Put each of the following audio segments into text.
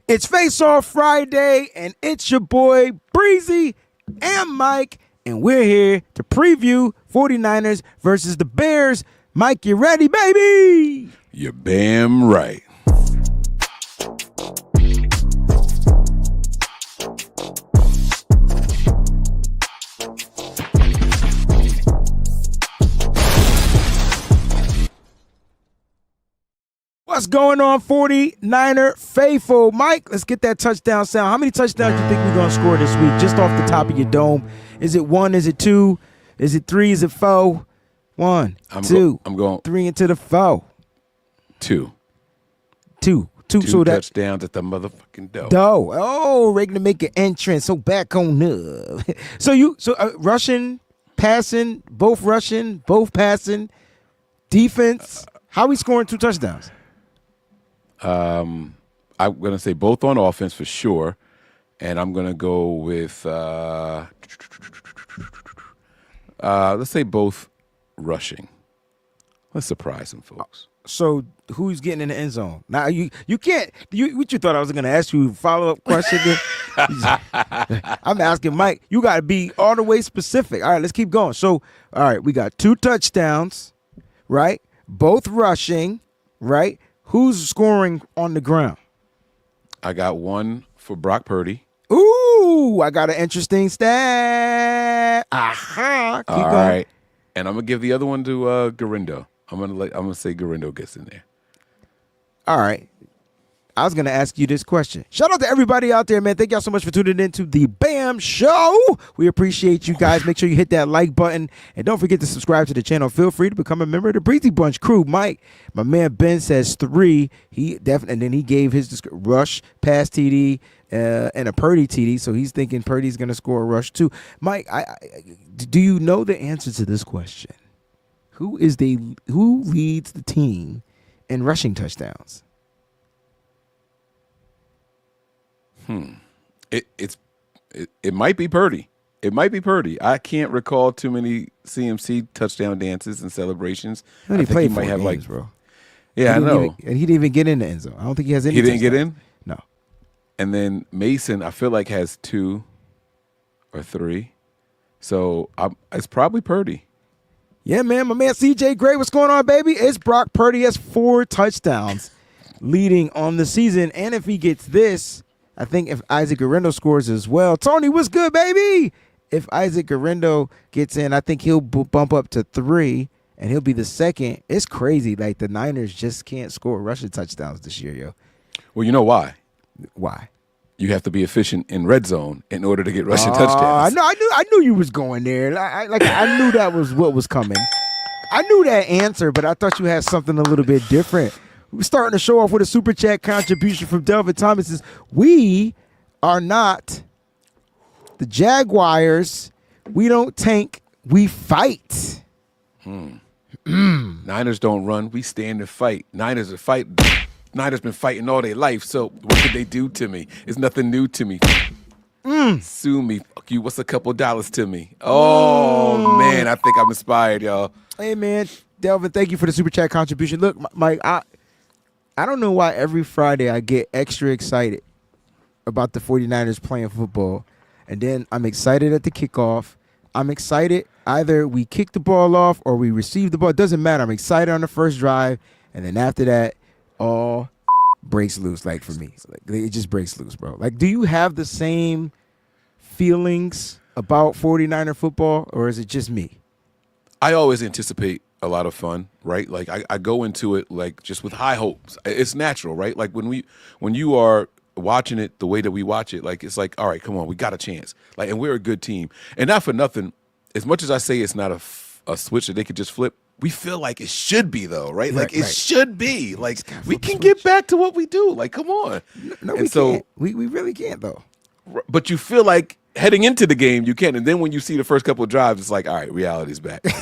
It's Face Off Friday, and it's your boy Breezie and Mike, and we're here to preview 49ers versus the Bears. Mike, you ready, baby? You're B.A.M. right. What's going on, 49er faithful? Mike, let's get that touchdown sound. How many touchdowns do you think we're going to score this week, just off the top of your dome? Is it 1? Is it 2? Is it 3? Is it 4? 1, 2. I'm going 3 into the 4. 2. 2. Two So that touchdowns at the motherfucking dough. Oh, ready to make an entrance. So back on up. So rushing, passing, both passing, defense. How we scoring 2 touchdowns? I'm going to say both on offense for sure, and I'm going to go with let's say both rushing. Let's surprise some folks. So who's getting in the end zone? Now you can't. What you thought I was going to ask you a follow-up question? I'm asking Mike. You got to be all the way specific. All right, let's keep going. So all right, we got 2 touchdowns, right? Both rushing, right? Who's scoring on the ground? I got 1 for Brock Purdy. Ooh, I got an interesting stat. Aha. Keep going. Right. And I'm gonna give the other one to Garindo. I'm gonna say Garindo gets in there. All right. I was going to ask you this question. Shout out to everybody out there, man. Thank y'all so much for tuning in to the B.A.M. show. We appreciate you guys. Make sure you hit that like button. And don't forget to subscribe to the channel. Feel free to become a member of the Breezie Bunch crew. Mike, my man Ben says 3. And then he gave his rush, pass TD, and a Purdy TD. So he's thinking Purdy's going to score a rush too. Mike, do you know the answer to this question? Who leads the team in rushing touchdowns? It might be Purdy. It might be Purdy. I can't recall too many CMC touchdown dances and celebrations. I think he might have games, bro. Yeah, I know. And he didn't even get in the end zone. I don't think he has any. He didn't get in? No. And then Mason, I feel like has 2 or 3. So it's probably Purdy. Yeah, man. My man CJ Gray, what's going on, baby? It's Brock Purdy. He has 4 touchdowns leading on the season. And if he gets this, I think if Isaac Garindo scores as well. Tony, what's good, baby? If Isaac Garindo gets in, I think he'll bump up to 3, and he'll be the second. It's crazy. Like, the Niners just can't score rushing touchdowns this year, yo. Well, you know why? Why? You have to be efficient in red zone in order to get rushing touchdowns. I knew you was going there. I knew that was what was coming. I knew that answer, but I thought you had something a little bit different. We're starting to show off with a super chat contribution from Delvin Thomas. Says, we are not the Jaguars. We don't tank. We fight. Niners don't run. We stand and fight. Niners been fighting all their life. So what did they do to me? It's nothing new to me. Sue me. Fuck you. What's a couple dollars to me? Oh, man. I think I'm inspired, y'all. Hey, man. Delvin, thank you for the super chat contribution. Look, Mike, I don't know why every Friday I get extra excited about the 49ers playing football. And then I'm excited at the kickoff. I'm excited either we kick the ball off or we receive the ball. It doesn't matter. I'm excited on the first drive. And then after that, all breaks loose, like for me. It just breaks loose, bro. Like, do you have the same feelings about 49er football, or is it just me? I always anticipate a lot of fun, right? Like I go into it like just with high hopes. It's natural, right? Like when you are watching it the way that we watch it, like it's like, all right, come on, we got a chance. Like, and we're a good team. And not for nothing, as much as I say it's not a switch that they could just flip, we feel like it should be though, right? Like it should be. Like we can get back to what we do. Like, come on. No, we can't. We really can't though. But you feel like heading into the game you can, and then when you see the first couple of drives, it's like, all right, reality's back. Like,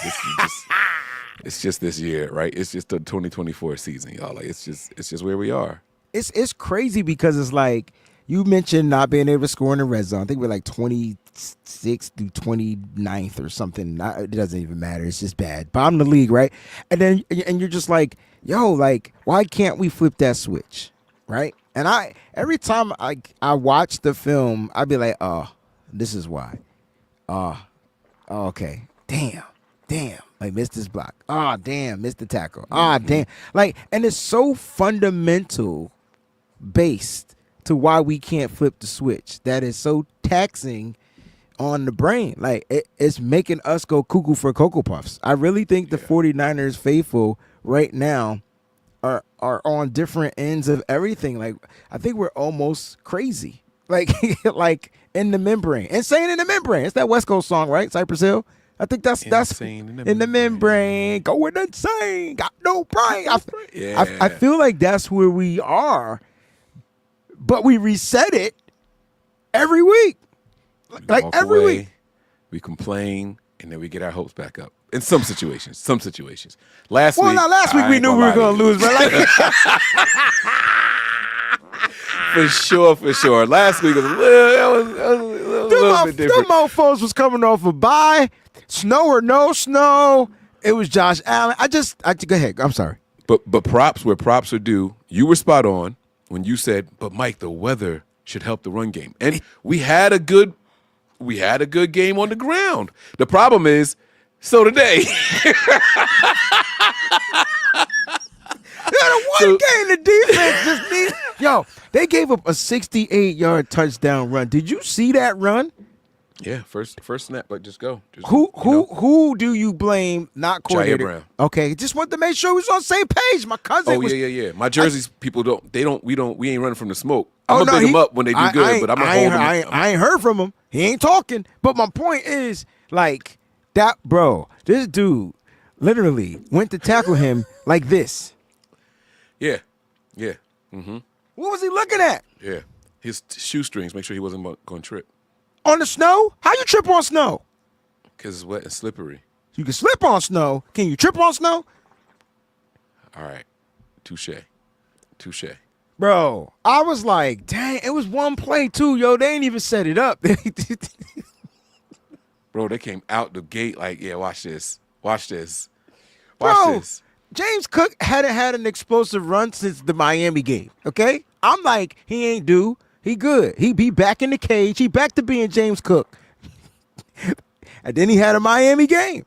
it's just this year, right? It's just the 2024 season, y'all. Like it's just where we are. It's crazy because it's like you mentioned not being able to score in the red zone. I think we're like 26th through 29th or something. It doesn't even matter. It's just bad. Bottom of the league, right? And you're just like, yo, like, why can't we flip that switch? right? And every time I watch the film, I'd be like, oh, this is why. Oh, okay. Damn. Like, missed this block. Oh, damn, missed the tackle. Ah, damn. Like, and it's so fundamental based to why we can't flip the switch. That is so taxing on the brain. Like, it's making us go cuckoo for Cocoa Puffs. I really think the 49ers faithful right now are on different ends of everything. Like, I think we're almost crazy. Like, like in the membrane. Insane in the membrane. It's that West Coast song, right? Cypress Hill. I think that's Insane in the membrane. Going insane. Got no brain. I feel like that's where we are. But we reset it every week. Like every week. We complain and then we get our hopes back up. In some situations. Last week we knew we were going to lose, but like for sure. Last week was a little bit different. Them mofos was coming off a bye. Snow or no snow. It was Josh Allen. I go ahead. I'm sorry. But props where props are due. You were spot on when you said, but Mike, the weather should help the run game. And we had a good game on the ground. The problem is, so today. One game the defense just needs. Yo, they gave up a 68-yard touchdown run. Did you see that run? Yeah, first snap, but just go. Who do you blame? Not coordinator. Jair Brown. Okay, just want to make sure we was on the same page. My cousin. Oh yeah. My jerseys, people we ain't running from the smoke. I'm gonna big them up when they do good, but I'm gonna hold them. I ain't heard from him. He ain't talking. But my point is, like that, bro. This dude literally went to tackle him like this. Yeah. Mm-hmm. What was he looking at? Yeah, his shoestrings. Make sure he wasn't going to trip. On the snow? How you trip on snow? Because it's wet and slippery. You can slip on snow. Can you trip on snow? All right. Touche. Bro, I was like, dang, it was one play too, yo. They ain't even set it up. Bro, they came out the gate like, yeah, watch this. Bro, James Cook hadn't had an explosive run since the Miami game, okay? I'm like, he ain't due. He good. He be back in the cage. He back to being James Cook. And then he had a Miami game.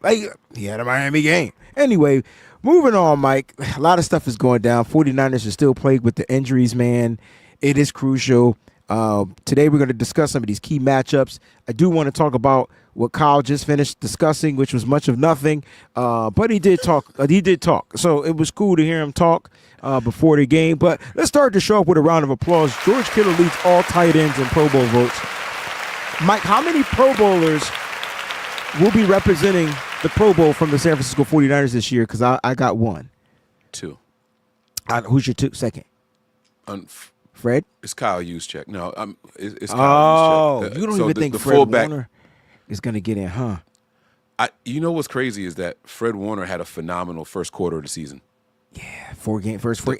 Anyway, moving on, Mike. A lot of stuff is going down. 49ers are still plagued with the injuries, man. It is crucial. Today we're going to discuss some of these key matchups. I do want to talk about what Kyle just finished discussing, which was much of nothing. But he did talk. So it was cool to hear him talk before the game. But let's start the show up with a round of applause. George Kittle leads all tight ends in Pro Bowl votes. Mike, how many Pro Bowlers will be representing the Pro Bowl from the San Francisco 49ers this year? Because I got one. Two. Who's your second? Fred? It's Kyle Juszczyk. No, it's Kyle Juszczyk. You don't even think Fred Warner is going to get in, huh? You know what's crazy is that Fred Warner had a phenomenal first quarter of the season. Yeah, and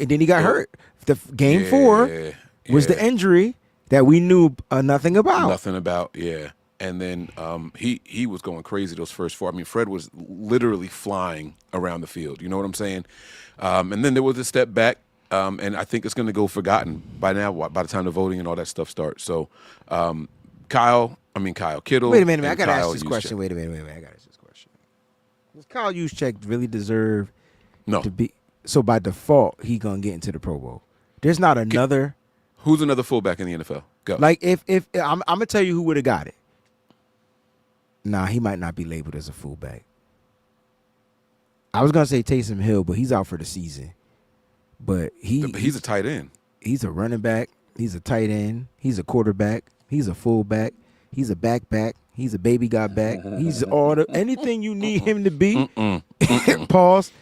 then he got hurt. The game 4 was the injury that we knew nothing about. Yeah. And then he was going crazy those first 4. I mean, Fred was literally flying around the field. You know what I'm saying? And then there was a step back, and I think it's going to go forgotten by now, by the time the voting and all that stuff starts. So Kyle Kittle. Wait a minute. I got to ask this question. Wait a minute. I got to ask this question. Does Kyle Juszczyk really deserve to be? So by default, he going to get into the Pro Bowl. There's not another. Who's another fullback in the NFL? Go. Like, if I'm going to tell you who would have got it. Nah, he might not be labeled as a fullback. I was going to say Taysom Hill, but he's out for the season. But he's a tight end. He's a running back. He's a tight end. He's a quarterback. He's a fullback. He's a back. He's a baby got back. He's anything you need him to be. Pause.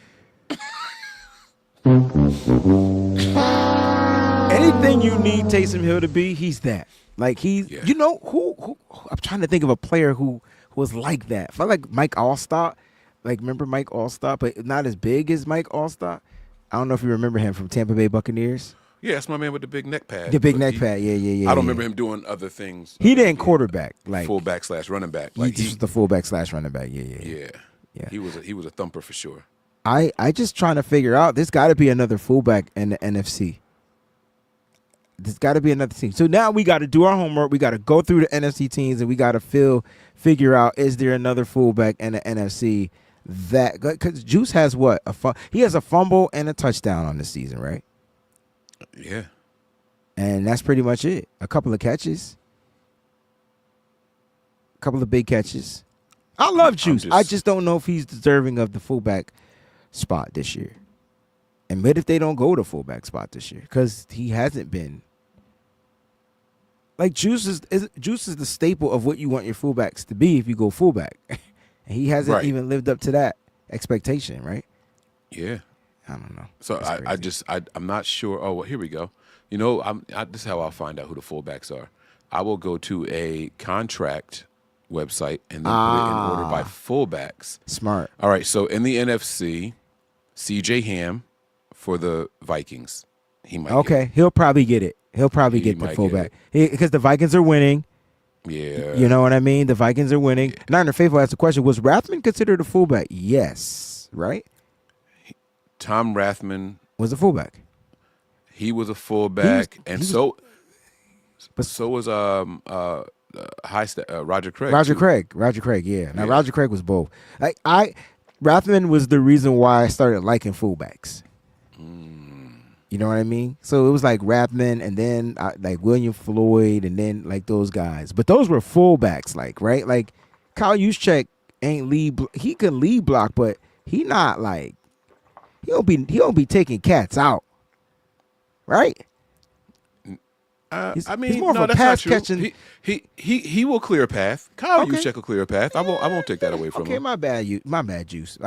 Anything you need Taysom Hill to be, he's that. Like you know who I'm trying to think of a player who was like that. I felt like Mike Allstott. Like, remember Mike Allstott, but not as big as Mike Allstott. I don't know if you remember him from Tampa Bay Buccaneers. Yeah, that's my man with the big neck pad. The big neck pad, yeah. I don't remember him doing other things. He didn't quarterback, like fullback / running back. Like he was the fullback / running back. Yeah. He was a thumper for sure. I just trying to figure out. There's got to be another fullback in the NFC. there's got to be another team. So now we got to do our homework. We got to go through the NFC teams, and we got to figure out, is there another fullback in the NFC that, because Juice has what? He has a fumble and a touchdown on the season, right? Yeah. And that's pretty much it. A couple of catches. A couple of big catches. I love Juice. I just don't know if he's deserving of the fullback spot this year. And what if they don't go to fullback spot this year? Because he hasn't been. Like, Juice is the staple of what you want your fullbacks to be if you go fullback. And he hasn't even lived up to that expectation, right? Yeah. I don't know. So I'm not sure. Oh, well, here we go. You know, this is how I'll find out who the fullbacks are. I will go to a contract website and then put it in order by fullbacks. Smart. All right, so in the NFC, C.J. Ham for the Vikings. He might get it. He'll probably get it. He'll probably get the fullback. Because the Vikings are winning. Yeah. You know what I mean? The Vikings are winning. Yeah. Niner Faithful asked the question, was Rathman considered a fullback? Yes. Right? Tom Rathman was a fullback. He was a fullback. So was Roger Craig. Roger Craig, yeah. Now, Roger Craig was both. Rathman was the reason why I started liking fullbacks. You know what I mean? So it was like Rathman and then like William Floyd and then like those guys. But those were fullbacks, like, right? Like Kyle Juszczyk ain't lead. He can lead block, but he not like he don't be taking cats out, right? He's more of a pass catching. He will clear a path. Kyle Juszczyk will clear a path. I won't take that away from him. Okay, my bad, Juice.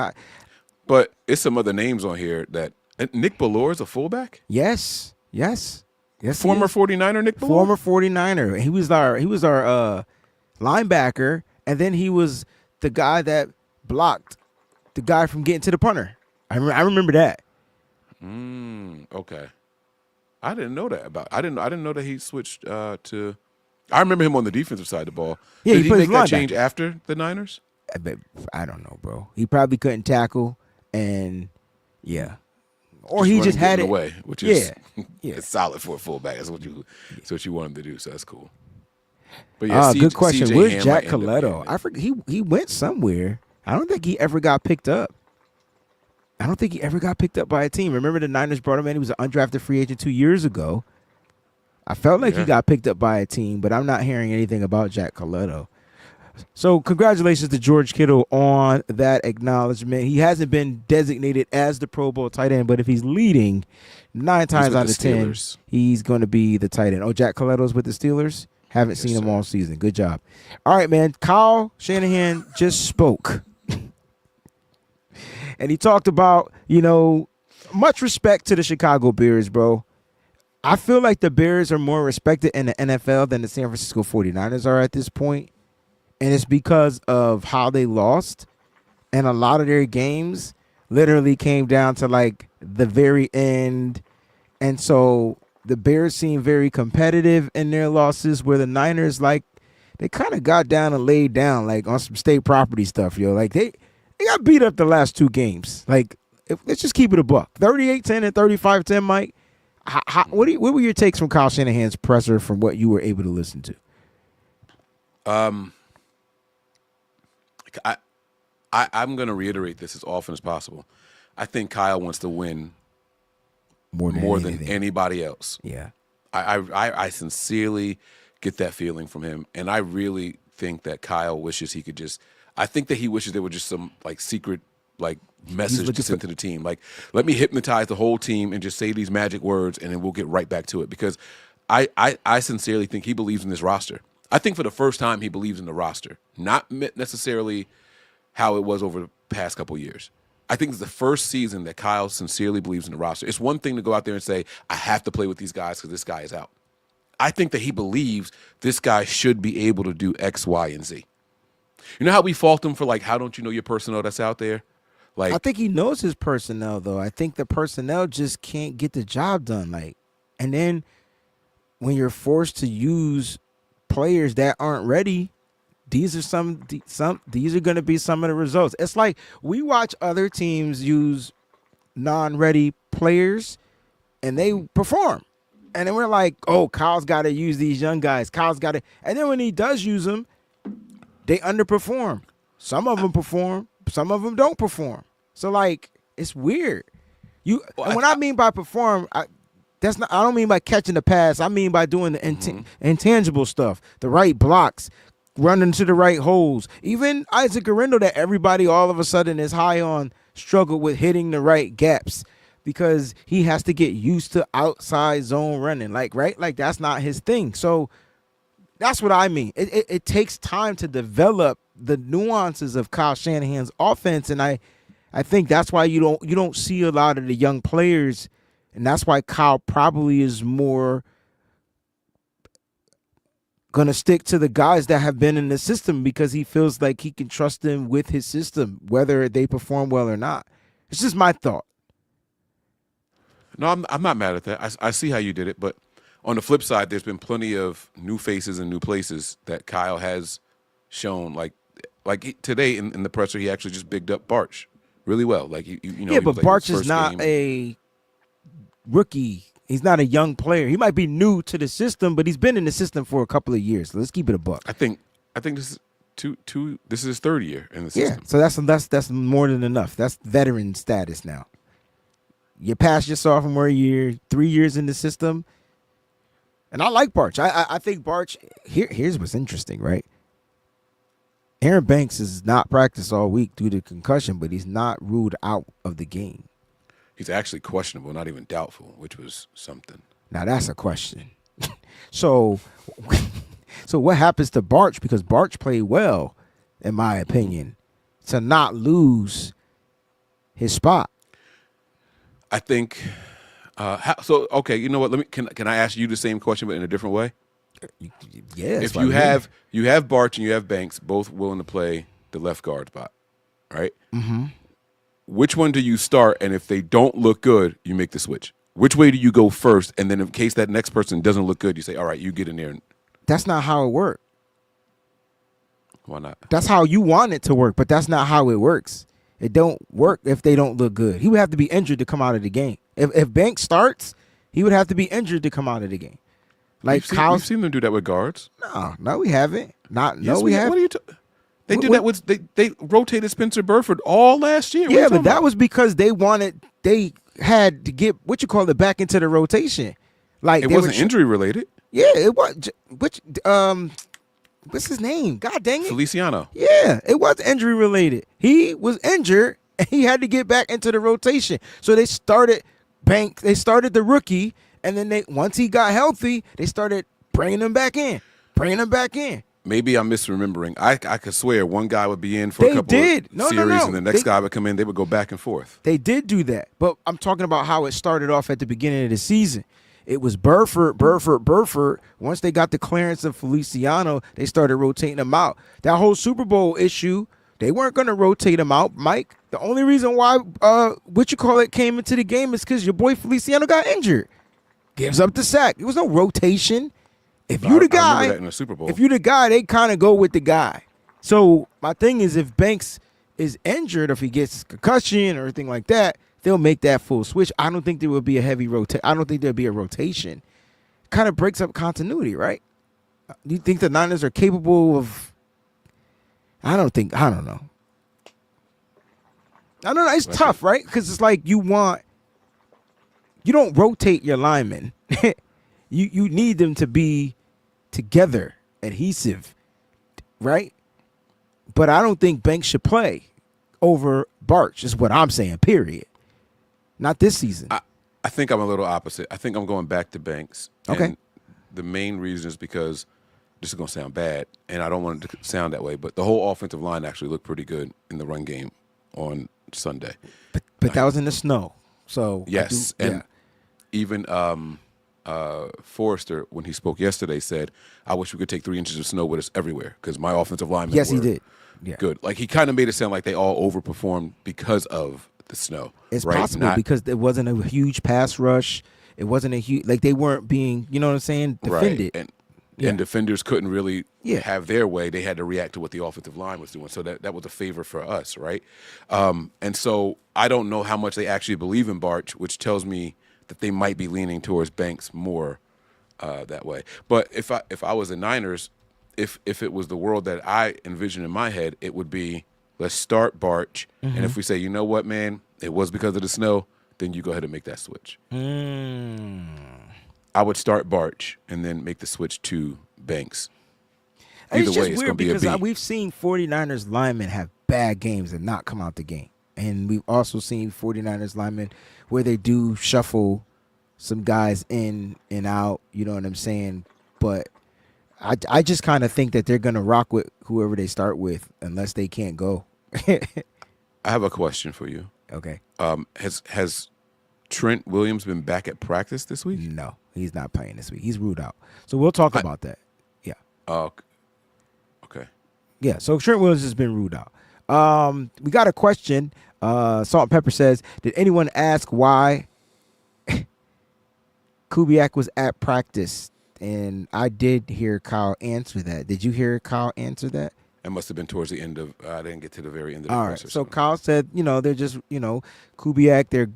But it's some other names on here that Nick Ballore is a fullback. Yes. Former 49er Nick Ballore. Former 49er. He was our linebacker, and then he was the guy that blocked the guy from getting to the punter. I remember that. Okay. I didn't know that about. I didn't know that he switched to. I remember him on the defensive side of the ball. Yeah, Did he make that change after the Niners? I don't know, bro. He probably couldn't tackle, and yeah, or he just had it away, which is it's solid for a fullback. That's what you want him to do. So that's cool. But yeah, good question. Where's Jack Coletto? I forget. He went somewhere. I don't think he ever got picked up. I don't think he ever got picked up by a team. Remember the Niners brought him in? He was an undrafted free agent 2 years ago. I felt like he got picked up by a team, but I'm not hearing anything about Jack Coletto. So congratulations to George Kittle on that acknowledgement. He hasn't been designated as the Pro Bowl tight end, but if he's leading 9 times out of 10, he's going to be the tight end. Oh, Jack Coletto's with the Steelers? Haven't seen him all season. Good job. All right, man. Kyle Shanahan just spoke. And he talked about, much respect to the Chicago Bears, bro. I feel like the Bears are more respected in the NFL than the San Francisco 49ers are at this point. And it's because of how they lost. And a lot of their games literally came down to like the very end. And so the Bears seem very competitive in their losses, where the Niners, like, they kind of got down and laid down like on some state property stuff, yo. Like they got beat up the last 2 games. Like, let's just keep it a buck. 38-10 and 35-10, Mike. What were your takes from Kyle Shanahan's presser from what you were able to listen to? I'm going to reiterate this as often as possible. I think Kyle wants to win more than anybody else. Yeah. I sincerely get that feeling from him, and I really think that Kyle wishes he could just – I think that he wishes there were just some like secret like message to send to the team. Like, let me hypnotize the whole team and just say these magic words, and then we'll get right back to it. Because I sincerely think he believes in this roster. I think for the first time he believes in the roster, not necessarily how it was over the past couple of years. I think it's the first season that Kyle sincerely believes in the roster. It's one thing to go out there and say, I have to play with these guys because this guy is out. I think that he believes this guy should be able to do X, Y, and Z. You know how we fault him for, like, how don't you know your personnel that's out there? Like, I think he knows his personnel, though. I think the personnel just can't get the job done. Like, and then when you're forced to use players that aren't ready, these are these are going to be some of the results. It's like we watch other teams use non-ready players, and they perform. And then we're like, oh, Kyle's got to use these young guys. Kyle's got to. And then when he does use them, they underperform. Some of them perform. Some of them don't perform. So, like, it's weird. And when I mean by perform, I don't mean by catching the pass. I mean by doing the intangible stuff, the right blocks, running to the right holes. Even Isaac Garendo, that everybody all of a sudden is high on, struggled with hitting the right gaps because he has to get used to outside zone running. Like, right? Like, that's not his thing. So that's what I mean. It takes time to develop the nuances of Kyle Shanahan's offense, and I think that's why you don't see a lot of the young players, and that's why Kyle probably is more gonna stick to the guys that have been in the system because he feels like he can trust them with his system, whether they perform well or not. It's just my thought. No, I'm not mad at that. I see how you did it, but on the flip side, there's been plenty of new faces and new places that Kyle has shown. Like today in the presser, he actually just bigged up Barch really well. Like you know, yeah, but Barch is not a rookie. He's not a young player. He might be new to the system, but he's been in the system for a couple of years. So let's keep it a buck. I think this is this is his third year in the system. Yeah, so that's more than enough. That's veteran status now. You passed your sophomore year, 3 years in the system. And I like Barch. I think Barch, here's what's interesting, right? Aaron Banks is not practiced all week due to concussion, but he's not ruled out of the game. He's actually questionable, not even doubtful, which was something. Now that's a question. So what happens to Barch? Because Barch played well, in my opinion, to not lose his spot. I think. Okay, you know what? Can I ask you the same question, but in a different way? Yeah. If you have Barch and you have Banks, both willing to play the left guard spot, right? Mm-hmm. Which one do you start? And if they don't look good, you make the switch. Which way do you go first? And then in case that next person doesn't look good, you say, all right, you get in there. That's not how it works. Why not? That's how you want it to work, but that's not how it works. It don't work if they don't look good. He would have to be injured to come out of the game. If Banks starts, he would have to be injured to come out of the game. Like we've seen them do that with guards. No, we haven't. We haven't. What are you They did that with they rotated Spencer Burford all last year. Yeah, but that was because they had to get back into the rotation. Like it wasn't injury related. Yeah, it was. What's his name? God dang it, Feliciano. Yeah, it was injury related. He was injured and he had to get back into the rotation. So they started the rookie, and then once he got healthy, they started bringing him back in. Maybe I'm misremembering. I could swear one guy would be in for a couple of series, and the next guy would come in. They would go back and forth. They did do that, but I'm talking about how it started off at the beginning of the season. It was Burford. Once they got the clearance of Feliciano, they started rotating him out. That whole Super Bowl issue, they weren't going to rotate him out, Mike. The only reason why came into the game is because your boy Feliciano got injured. Gives up the sack. There was no rotation. If you the guy, that in the Super Bowl. If you the guy, they kind of go with the guy. So my thing is, if Banks is injured, or if he gets concussion or anything like that, they'll make that full switch. I don't think there will be a heavy rotation. I don't think there'll be a rotation. Kind of breaks up continuity, right? Do you think the Niners are capable of? I don't know. It's tough, right? Because it's like you don't rotate your linemen. You need them to be together, adhesive, right? But I don't think Banks should play over Barch, is what I'm saying, period. Not this season. I think I'm a little opposite. I think I'm going back to Banks. Okay. And the main reason is because this is going to sound bad, and I don't want it to sound that way, but the whole offensive line actually looked pretty good in the run game on Sunday. But that was in the snow. So yes, even Forrester, when he spoke yesterday, said, I wish we could take 3 inches of snow with us everywhere because my offensive linemen Yes, were he did. Yeah. Good. Like, he kind of made it sound like they all overperformed because of the snow. It's possible because there wasn't a huge pass rush. It wasn't a huge, like they weren't being, you know what I'm saying, defended. Right. And defenders couldn't really have their way. They had to react to what the offensive line was doing. So that was a favor for us, right? And so I don't know how much they actually believe in Barch, which tells me that they might be leaning towards Banks more that way. But if I was the Niners, if it was the world that I envision in my head, it would be, let's start Barch, and if we say, you know what, man, it was because of the snow, then you go ahead and make that switch. I would start Barch and then make the switch to Banks. Either It's way, just it's weird going to be a because B. we've seen 49ers linemen have bad games and not come out the game. And we've also seen 49ers linemen where they do shuffle some guys in and out, you know what I'm saying? But I just kind of think that they're going to rock with whoever they start with unless they can't go. I have a question for you. Okay. Has Trent Williams been back at practice this week? No, he's not playing this week. He's ruled out. So we'll talk about that. Yeah. Okay. Yeah, so Trent Williams has been ruled out. We got a question. Salt and Pepper says, did anyone ask why Kubiak was at practice? And I did hear Kyle answer that. Did you hear Kyle answer that? It must have been towards the end of. I didn't get to the very end of the All presser. right. So Kyle said, they're just, Kubiak, they're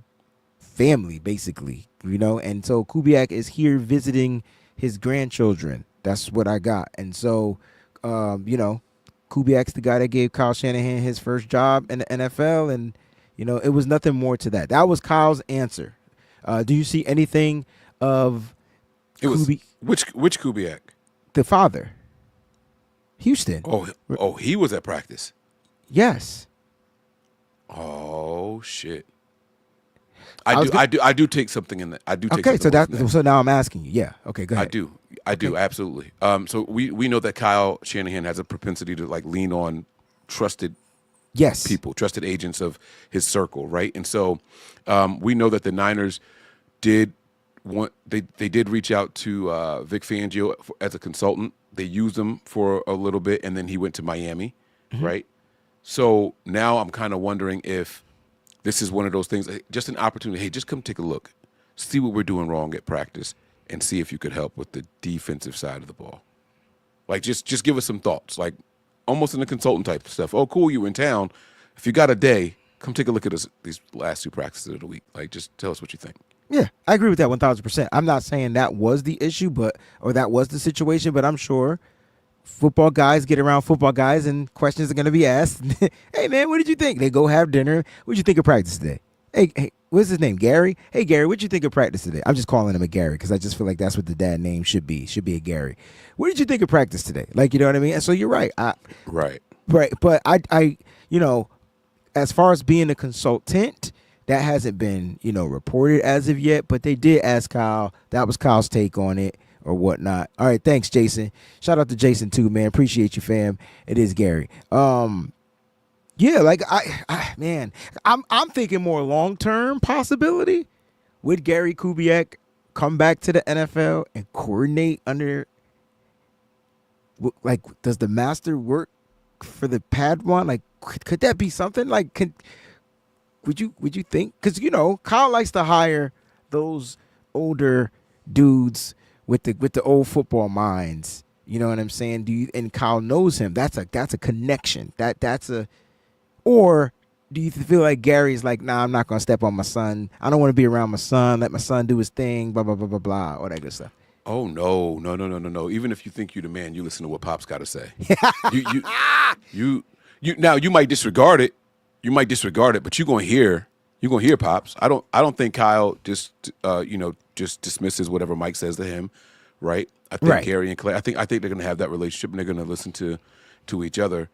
family, basically, And so Kubiak is here visiting his grandchildren. That's what I got. And so, Kubiak's the guy that gave Kyle Shanahan his first job in the NFL. And, it was nothing more to that. That was Kyle's answer. Do you see anything of which Kubiak? The father. Houston. Oh, he was at practice. Yes. Oh shit. I do take something in that. I do take okay, something so now I'm asking you. Yeah. Okay, go ahead. I do absolutely. So we know that Kyle Shanahan has a propensity to lean on trusted people, trusted agents of his circle, right? And so we know that the Niners did they did reach out to Vic Fangio as a consultant. They used him for a little bit, and then he went to Miami, right? So now I'm kind of wondering if this is one of those things, just an opportunity. Hey, just come take a look, see what we're doing wrong at practice, and see if you could help with the defensive side of the ball. Just give us some thoughts, almost in the consultant type of stuff. Oh, cool, you were in town. If you got a day, come take a look at these last two practices of the week. Just tell us what you think. Yeah, I agree with that 1,000%. I'm not saying that was the issue, or that was the situation, but I'm sure football guys get around football guys and questions are going to be asked. Hey, man, what did you think? They go have dinner. What did you think of practice today? Hey, what's his name? Gary? Hey, Gary, what did you think of practice today? I'm just calling him a Gary because I just feel like that's what the dad name should be. Should be a Gary. What did you think of practice today? You know what I mean? And so you're right. Right. Right. But I as far as being a consultant, that hasn't been, reported as of yet, but they did ask Kyle. That was Kyle's take on it or whatnot. All right, thanks, Jason. Shout out to Jason too, man. Appreciate you, fam. It is Gary. Yeah, man, I'm thinking more long-term possibility. Would Gary Kubiak come back to the NFL and coordinate under, does the master work for the Padawan? Could that be something? Would you think? Because Kyle likes to hire those older dudes with the old football minds. You know what I'm saying? And Kyle knows him. That's a connection. Or do you feel like Gary's nah, I'm not gonna step on my son. I don't want to be around my son. Let my son do his thing. Blah blah blah blah blah. All that good stuff. Oh no. Even if you think you're the man, you listen to what Pop's got to say. You might disregard it. But you're gonna hear Pops. I don't think Kyle just dismisses whatever Mike says to him, right? I think Gary and Clay. I think they're gonna have that relationship and they're gonna listen to each other.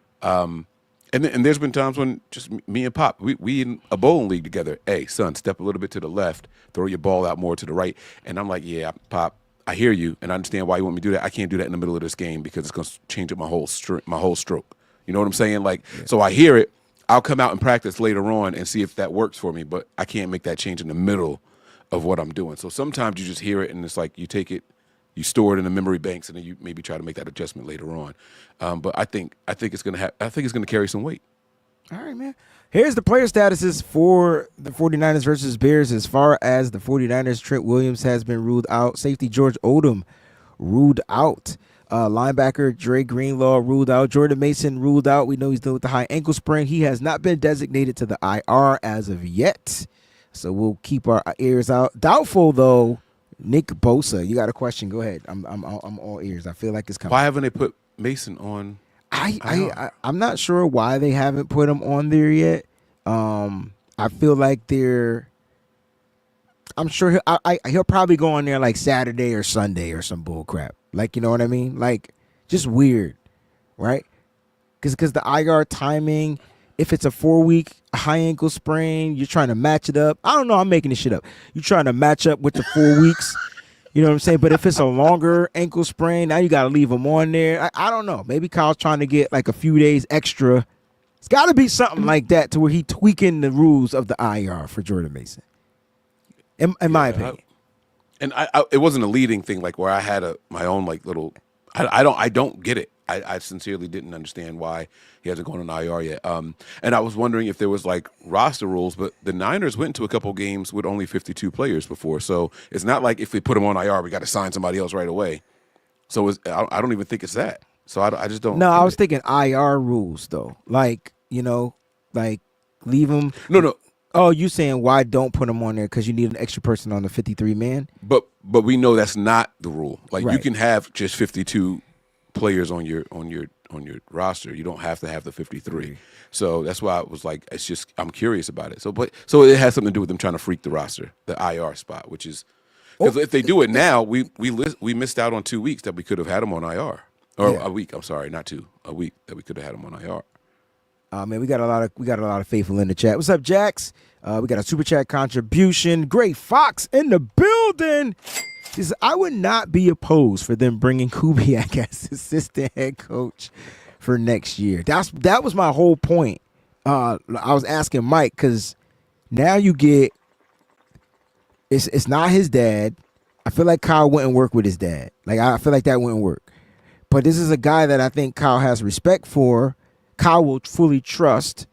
And there's been times when just me and Pop, we in a bowling league together. Hey, son, step a little bit to the left, throw your ball out more to the right, and I'm like, yeah, Pop, I hear you, and I understand why you want me to do that. I can't do that in the middle of this game because it's gonna change up my whole stroke. You know what I'm saying? So I hear it. I'll come out and practice later on and see if that works for me, but I can't make that change in the middle of what I'm doing. So sometimes you just hear it and it's you take it, you store it in the memory banks, and then you maybe try to make that adjustment later on. But I think it's gonna carry some weight. All right, man. Here's the player statuses for the 49ers versus Bears. As far as the 49ers, Trent Williams has been ruled out. Safety George Odom ruled out. Linebacker Dre Greenlaw ruled out. Jordan Mason ruled out. We know he's dealing with the high ankle sprain. He has not been designated to the IR as of yet, so we'll keep our ears out. Doubtful, though, Nick Bosa, you got a question? Go ahead. I'm all ears. I feel like it's coming. Why haven't they put Mason on? I'm not sure why they haven't put him on there yet. I feel like they're. I'm sure he'll probably go on there like Saturday or Sunday or some bull crap. Like, you know what I mean? Like, just weird, right? Because the IR timing, if it's a 4-week high ankle sprain, you're trying to match it up. I don't know. I'm making this shit up. You're trying to match up with the 4 weeks. You know what I'm saying? But if it's a longer ankle sprain, now you got to leave him on there. I don't know. Maybe Kyle's trying to get like a few days extra. It's got to be something like that to where he tweaking the rules of the IR for Jordan Mason. In my opinion. And it wasn't a leading thing like where I had my own like little. I don't get it. I sincerely didn't understand why he hasn't gone on IR yet. And I was wondering if there was like roster rules, but the Niners went into a couple games with only 52 players before, so it's not like if we put him on IR, we got to sign somebody else right away. So I don't even think it's that. So I just don't. No, I was thinking IR rules though, like like leave him. No. Oh, you saying why don't put him on there because you need an extra person on the 53 man? But we know that's not the rule. Like right. You can have just 52 players on your roster. You don't have to have the 53. So that's why I was like, it's just I'm curious about it. So it has something to do with them trying to freak the roster, the IR spot, which is because if they do it now, we missed out on 2 weeks that we could have had them on IR or a week. I'm sorry, not 2, a week that we could have had them on IR. Man, we got a lot of faithful in the chat. What's up, Jax? We got a super chat contribution. Gray Fox in the building. He says, I would not be opposed for them bringing Kubiak as assistant head coach for next year. That was my whole point. I was asking Mike because now you get it's not his dad. I feel like Kyle wouldn't work with his dad. Like I feel like that wouldn't work. But this is a guy that I think Kyle has respect for. Kyle will fully trust.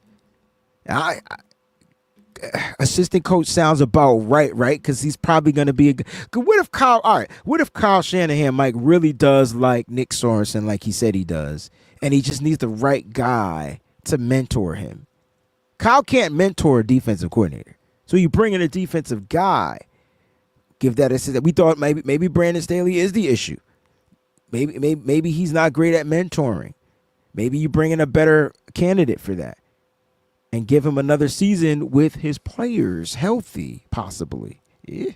Assistant coach sounds about right? Because he's probably going to be what if Kyle Shanahan, Mike, really does like Nick Sorensen like he said he does, and he just needs the right guy to mentor him. Kyle can't mentor a defensive coordinator, so you bring in a defensive guy, give that assistant. We thought maybe Brandon Staley is the issue. Maybe he's not great at mentoring. Maybe you bring in a better candidate for that and give him another season with his players healthy, possibly. Yeah.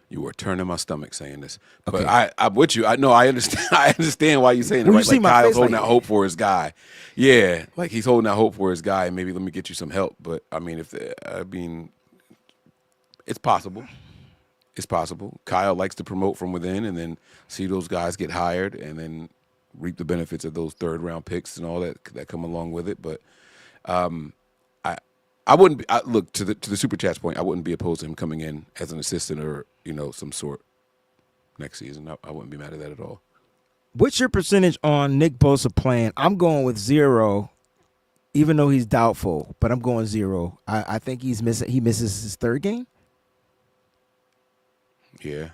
You were turning my stomach saying this, okay. But I'm with you. I understand. I understand why you're saying it. Right? Like Kyle's holding out hope for his guy. Yeah, like he's holding out hope for his guy. And maybe let me get you some help. But I mean, it's possible. It's possible. Kyle likes to promote from within, and then see those guys get hired, and then reap the benefits of those third-round picks and all that come along with it. But I wouldn't be, look to the super chat's point. I wouldn't be opposed to him coming in as an assistant or some sort next season. I wouldn't be mad at that at all. What's your percentage on Nick Bosa playing? I'm going with 0, even though he's doubtful. But I'm going 0. I think he misses his third game. Yeah.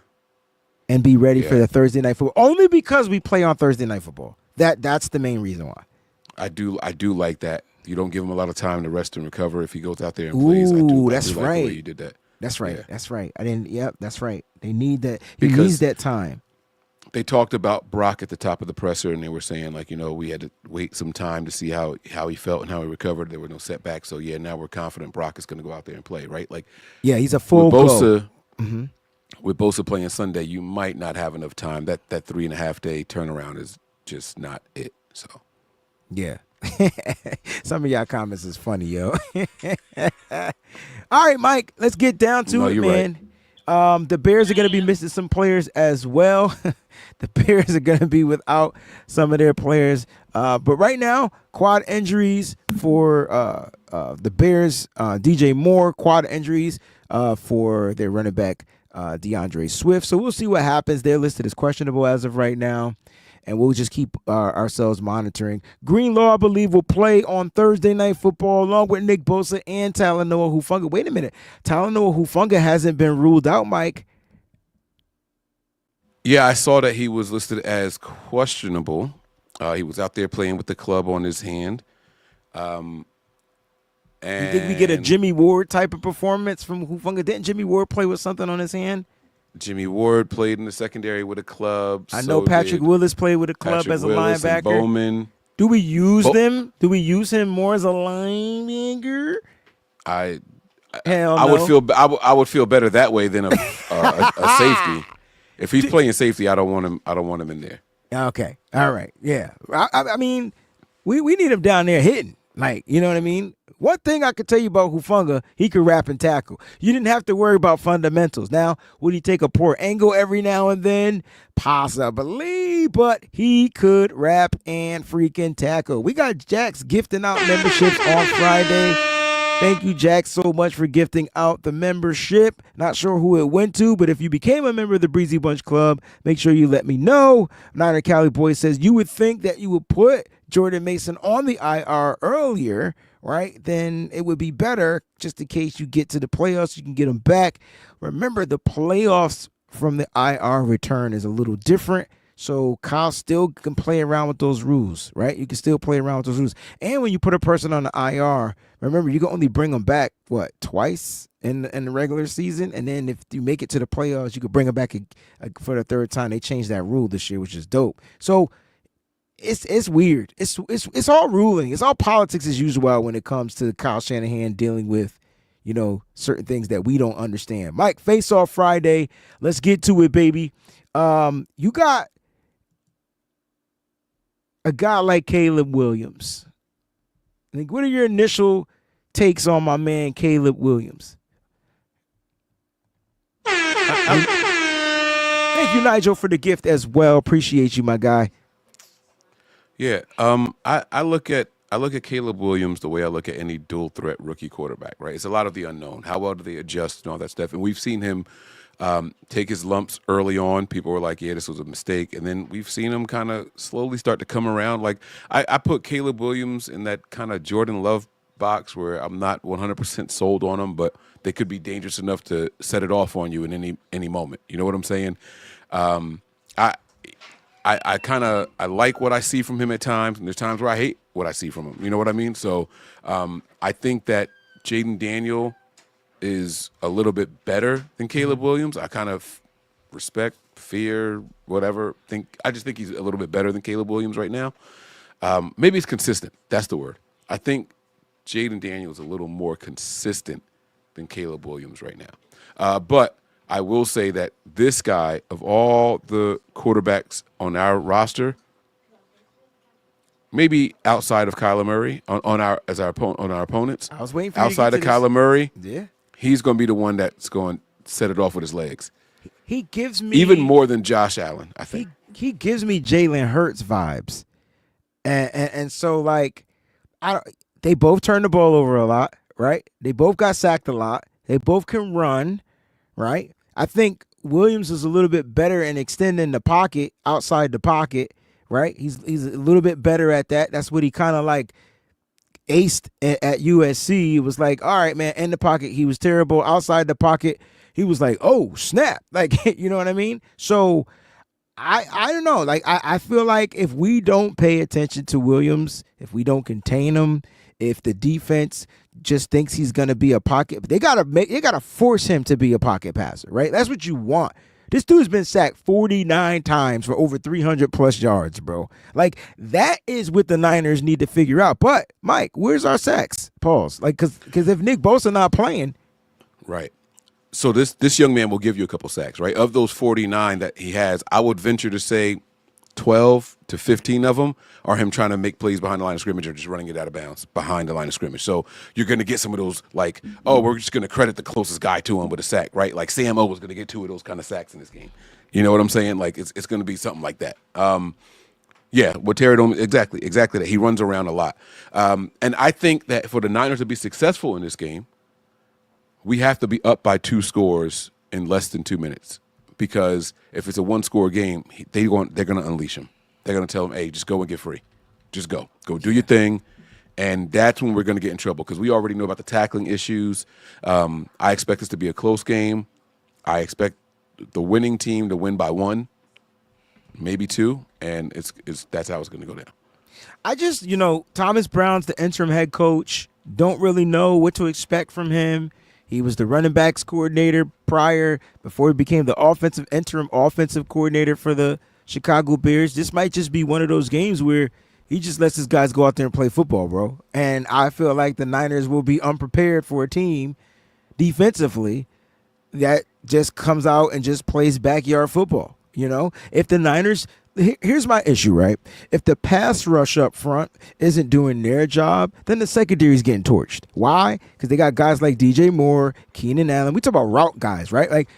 And be ready for the Thursday night football. Only because we play on Thursday night football. That's the main reason why. I do like that. You don't give him a lot of time to rest and recover if he goes out there and plays. That's right. Like the way you did that. That's right. Yeah. That's right. That's right. They need that. He because needs that time. They talked about Brock at the top of the presser, and they were saying, like, we had to wait some time to see how he felt and how he recovered. There were no setbacks. So, now we're confident Brock is going to go out there and play, right? Like, he's a full Bosa. Mm-hmm. With Bosa playing Sunday, you might not have enough time. That 3.5 day turnaround is just not it. So, yeah. Some of y'all comments is funny, yo. All right, Mike, let's get down to it, man. Right. The Bears are going to be missing some players as well. The Bears are going to be without some of their players. But right now, quad injuries for the Bears. DJ Moore, quad injuries for their running back, DeAndre Swift. So we'll see what happens. They're listed as questionable as of right now. And we'll just keep ourselves monitoring. Greenlaw, I believe, will play on Thursday Night Football along with Nick Bosa and Talanoa Hufanga. Wait a minute. Talanoa Hufanga hasn't been ruled out, Mike. Yeah, I saw that he was listed as questionable. He was out there playing with the club on his hand. And you think we get a Jimmy Ward type of performance from Hufanga? Didn't Jimmy Ward play with something on his hand? Jimmy Ward played in the secondary with a club. I know Patrick Willis played with a club Patrick as a Willis linebacker. And Bowman. Do we use them? Do we use him more as a linebacker? I Hell no. I would feel better that way than a safety. If he's playing safety, I don't want him in there. Okay. All right. Yeah. I mean, we need him down there hitting. Like, you know what I mean? One thing I could tell you about Hufanga, he could rap and tackle. You didn't have to worry about fundamentals. Now, would he take a poor angle every now and then? Possibly, but he could rap and freaking tackle. We got Jax gifting out memberships on Friday. Thank you, Jax, so much for gifting out the membership. Not sure who it went to, but if you became a member of the Breezy Bunch Club, make sure you let me know. Niner Cali Boy says, you would think that you would put Jordan Mason on the IR earlier, right? Then it would be better just in case you get to the playoffs, you can get them back. Remember, the playoffs from the IR return is a little different. So Kyle still can play around with those rules, right? You can still play around with those rules. And when you put a person on the IR, remember, you can only bring them back, twice in the regular season? And then if you make it to the playoffs, you could bring them back for the third time. They changed that rule this year, which is dope. So it's weird. It's all ruling. It's all politics as usual when it comes to Kyle Shanahan dealing with, certain things that we don't understand. Mike, Face Off Friday. Let's get to it, baby. You got a guy like Caleb Williams. Like, what are your initial takes on my man Caleb Williams? Thank you, Nigel, for the gift as well. Appreciate you, my guy. Yeah, I look at Caleb Williams the way I look at any dual threat rookie quarterback. Right, it's a lot of the unknown. How well do they adjust and all that stuff? And we've seen him take his lumps early on. People were like, yeah, this was a mistake. And then we've seen him kind of slowly start to come around. Like, I put Caleb Williams in that kind of Jordan Love box where I'm not 100% sold on him, but they could be dangerous enough to set it off on you in any moment. You know what I'm saying? I like what I see from him at times, and there's times where I hate what I see from him. You know what I mean? So I think that Jaden Daniel is a little bit better than Caleb Williams. I kind of respect, fear, whatever. I just think he's a little bit better than Caleb Williams right now. Maybe he's consistent. That's the word. I think Jaden Daniel is a little more consistent than Caleb Williams right now. But I will say that this guy, of all the quarterbacks on our roster, maybe outside of Kyler Murray on our opponents, I was waiting for outside of Kyler Murray, yeah, he's going to be the one that's going to set it off with his legs. He gives me even more than Josh Allen, I think. He gives me Jalen Hurts vibes, and so like they both turn the ball over a lot, right? They both got sacked a lot. They both can run, right? I think Williams is a little bit better in extending the pocket outside the pocket, right? He's a little bit better at that. That's what he kind of like aced at USC. It was like, all right, man, in the pocket, he was terrible. Outside the pocket, he was like, oh, snap. Like, you know what I mean? So I don't know. Like, I feel like if we don't pay attention to Williams, if we don't contain him, if the defense just thinks he's gonna be a pocket, they gotta force him to be a pocket passer, right? That's what you want. This dude's been sacked 49 times for over 300 plus yards, bro. Like, that is what the Niners need to figure out. But Mike, where's our sacks? Pause. Like, because if Nick Bosa not playing, right. So this young man will give you a couple sacks, right? Of those 49 that he has, I would venture to say 12 to 15 of them are him trying to make plays behind the line of scrimmage or just running it out of bounds behind the line of scrimmage. So you're going to get some of those, like, oh, we're just going to credit the closest guy to him with a sack, right? Like Sam O was going to get 2 of those kind of sacks in this game. You know what I'm saying? Like, it's going to be something like that. Yeah, what Terry Dome, exactly that. He runs around a lot. And I think that for the Niners to be successful in this game, we have to be up by 2 scores in less than 2 minutes. Because if it's a 1-score game, they're going to unleash him. They're going to tell him, hey, just go and get free. Just go. Go do your thing. And that's when we're going to get in trouble because we already know about the tackling issues. I expect this to be a close game. I expect the winning team to win by 1, maybe 2, and that's how it's going to go down. I just, Thomas Brown's the interim head coach. Don't really know what to expect from him. He was the running backs coordinator before he became the interim offensive coordinator for the Chicago Bears. This might just be one of those games where he just lets his guys go out there and play football, bro. And I feel like the Niners will be unprepared for a team defensively that just comes out and just plays backyard football. If the Niners, here's my issue, right? If the pass rush up front isn't doing their job, then the secondary is getting torched. Why? Because they got guys like DJ Moore, Keenan Allen. We talk about route guys, right? Like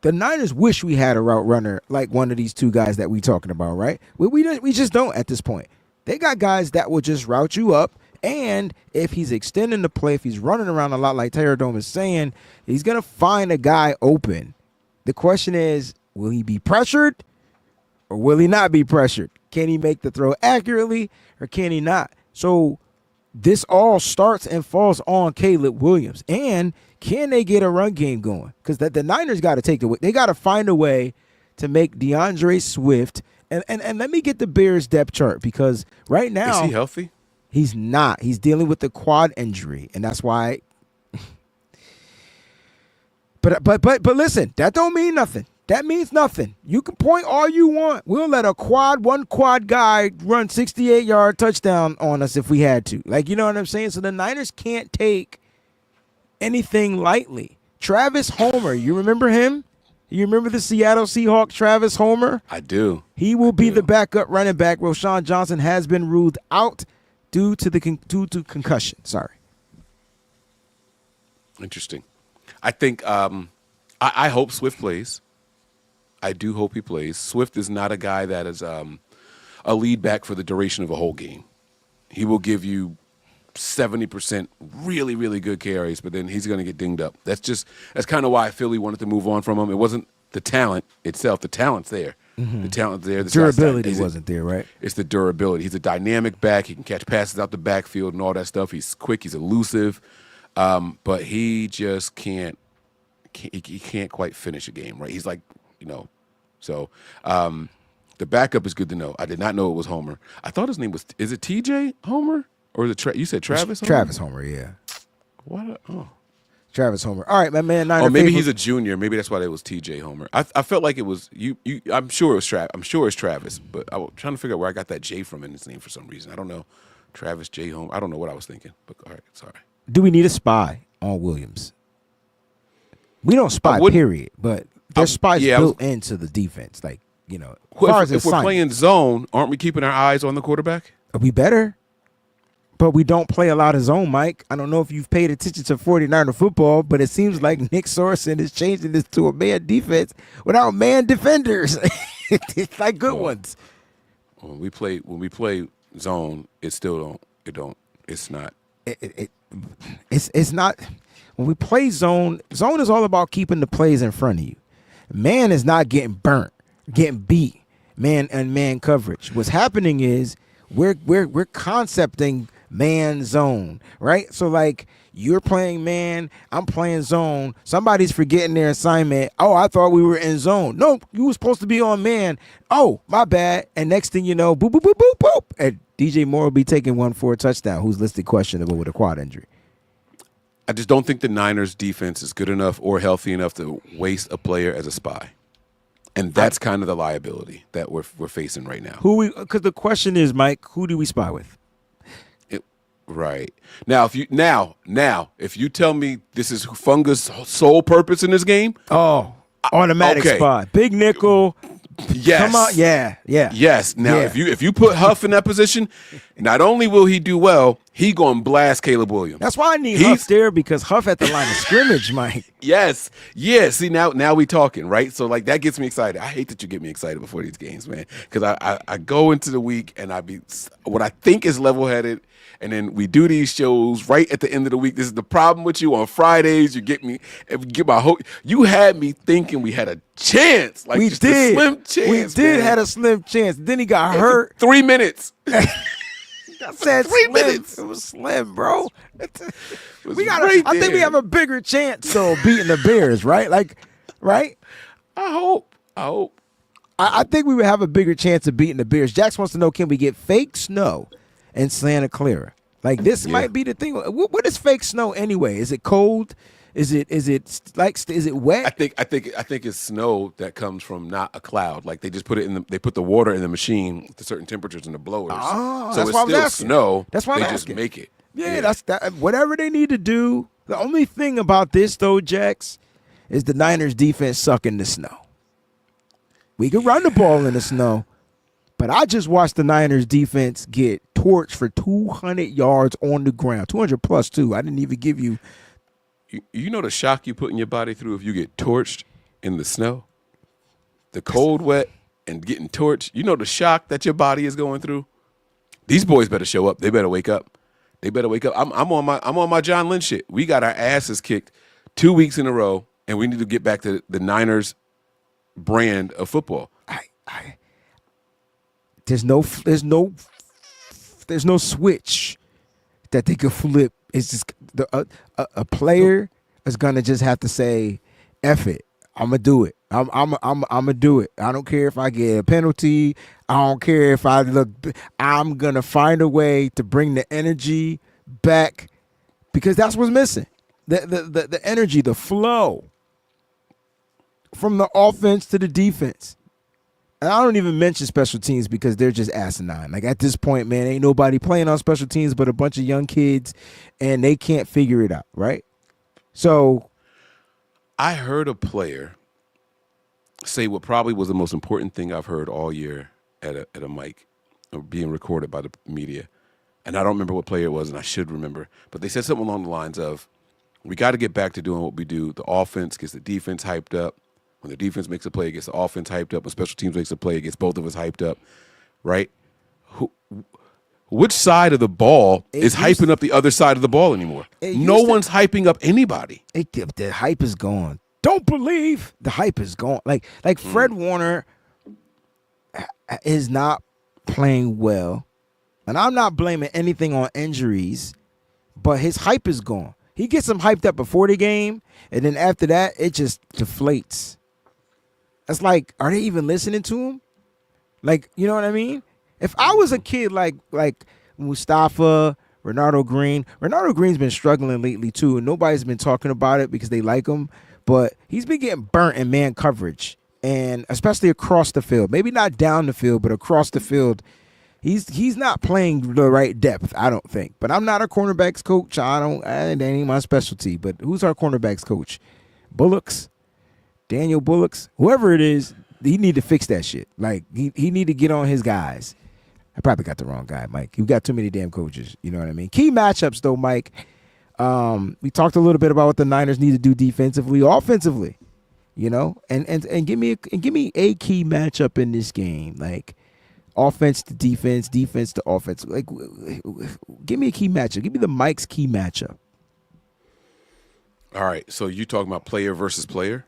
the Niners wish we had a route runner like one of these two guys that we talking about, right? We just don't at this point. They got guys that will just route you up, and if he's extending the play, if he's running around a lot like Terry Dome is saying, he's going to find a guy open. The question is, will he be pressured or will he not be pressured? Can he make the throw accurately or can he not? So this all starts and falls on Caleb Williams. And can they get a run game going? Because the Niners got to take the way. They got to find a way to make DeAndre Swift. And let me get the Bears depth chart because right now. Is he healthy? He's not. He's dealing with the quad injury. And that's why. But listen, that don't mean nothing. That means nothing. You can point all you want. We'll let one quad guy run 68-yard touchdown on us if we had to. Like, you know what I'm saying? So the Niners can't take anything lightly. Travis Homer, you remember him? You remember the Seattle Seahawks, Travis Homer? I do. He will be the backup running back. Roshan Johnson has been ruled out due to concussion. Sorry. Interesting. I think I hope Swift plays. I do hope he plays. Swift is not a guy that is a lead back for the duration of a whole game. He will give you 70% really, really good carries, but then he's going to get dinged up. That's kind of why Philly wanted to move on from him. It wasn't the talent itself. The talent's there. Mm-hmm. The talent's there. The durability wasn't there, right? It's the durability. He's a dynamic back. He can catch passes out the backfield and all that stuff. He's quick. He's elusive. But he just can't quite finish a game, right? He's like, so the backup is good to know. I did not know it was Homer. I thought his name was, is it TJ Homer? Or is it you said Travis Homer? Travis Homer, yeah. What? Travis Homer. All right, my man. Maybe he's a junior. Maybe that's why it was TJ Homer. I felt like it was you. I'm sure it was Travis. I'm sure it's Travis, but I was trying to figure out where I got that J from in his name for some reason. I don't know. Travis J Homer. I don't know what I was thinking. But all right, sorry. Do we need a spy on Williams? We don't spy, period. But there's spies built into the defense. Like, if we're playing zone, aren't we keeping our eyes on the quarterback? We better. But we don't play a lot of zone, Mike. I don't know if you've paid attention to 49er football, but it seems like Nick Sorensen is changing this to a man defense without man defenders. It's like good ones. When we play zone, it still don't. It's not. It's not. When we play zone is all about keeping the plays in front of you. Man is not getting burnt, getting beat, man and man coverage. What's happening is we're concepting man zone, right? So like you're playing man, I'm playing zone. Somebody's forgetting their assignment. Oh, I thought we were in zone. No, you were supposed to be on man. Oh, my bad. And next thing you know, boop, boop, boop, boop, boop. And DJ Moore will be taking one for a touchdown, who's listed questionable with a quad injury. I just don't think the Niners defense is good enough or healthy enough to waste a player as a spy. And that's kind of the liability that we're facing right now. Because the question is, Mike, who do we spy with? Right. Now, if you tell me this is Funga's sole purpose in this game, automatic spot, big nickel. Yes. Come on. Yeah. Yes. Now, if you put Huff in that position, not only will he do well, he gonna blast Caleb Williams. That's why I need Huff there, because Huff at the line of scrimmage, Mike. Yes. Yeah. See, now we talking, right? So like that gets me excited. I hate that you get me excited before these games, man, because I go into the week and I be what I think is level headed. And then we do these shows right at the end of the week. This is the problem with you on Fridays. You get my hope. You had me thinking we had a chance. Like we did. A slim chance. We did had a slim chance. Then he got hurt. 3 minutes. I said 3 minutes. It was slim, bro. I think we have a bigger chance though beating the Bears, right? Like, right? I hope. I think we would have a bigger chance of beating the Bears. Jax wants to know, can we get fake snow in Santa Clara? Like this might be the thing. What is fake snow anyway? Is it cold? Is it wet? I think it's snow that comes from not a cloud. Like they just put it in they put the water in the machine with certain temperatures in the blowers. Oh, so that's it's why I was still asking. snow. That's why I'm they asking. just make it. Yeah, that's that. Whatever they need to do. The only thing about this though, Jax, is the Niners defense suck in the snow. We can run the ball in the snow, but I just watched the Niners defense get torched for 200 yards on the ground, 200 plus too. I didn't even give you. You know the shock you put in your body through if you get torched in the snow, the cold, wet, and getting torched. You know the shock that your body is going through. These boys better show up. They better wake up. They better wake up. I'm on my John Lynch shit. We got our asses kicked 2 weeks in a row, and we need to get back to the Niners brand of football. There's no switch that they could flip. It's just a player is gonna just have to say, "F it, I'm gonna do it. I'm gonna do it. I don't care if I get a penalty. I don't care if I look. I'm gonna find a way to bring the energy back because that's what's missing. The energy, the flow from the offense to the defense. And I don't even mention special teams because they're just asinine. Like at this point, man, ain't nobody playing on special teams but a bunch of young kids, and they can't figure it out, right? So I heard a player say what probably was the most important thing I've heard all year at a mic or being recorded by the media. And I don't remember what player it was, and I should remember. But they said something along the lines of, we got to get back to doing what we do. The offense gets the defense hyped up. When the defense makes a play, it gets the offense hyped up. When special teams makes a play, it gets both of us hyped up, right? Which side of the ball is hyping up the other side of the ball anymore? No one's hyping up anybody. The hype is gone. Don't believe the hype is gone. Like Fred Warner is not playing well, and I'm not blaming anything on injuries, but his hype is gone. He gets them hyped up before the game, and then after that, it just deflates. It's like, are they even listening to him? Like, you know what I mean? If I was a kid like Mustafa, Renardo Green's been struggling lately too, and nobody's been talking about it because they like him, but he's been getting burnt in man coverage, and especially across the field. Maybe not down the field, but across the field. He's not playing the right depth, I don't think. But I'm not a cornerbacks coach. That ain't my specialty. But who's our cornerbacks coach? Daniel Bullocks, whoever it is, he need to fix that shit. Like he need to get on his guys. I probably got the wrong guy, Mike. You got too many damn coaches. You know what I mean? Key matchups though, Mike. We talked a little bit about what the Niners need to do defensively, offensively. You know, and give me a key matchup in this game, like offense to defense, defense to offense. Like, give me a key matchup. Give me the Mike's key matchup. All right. So you talking about player versus player?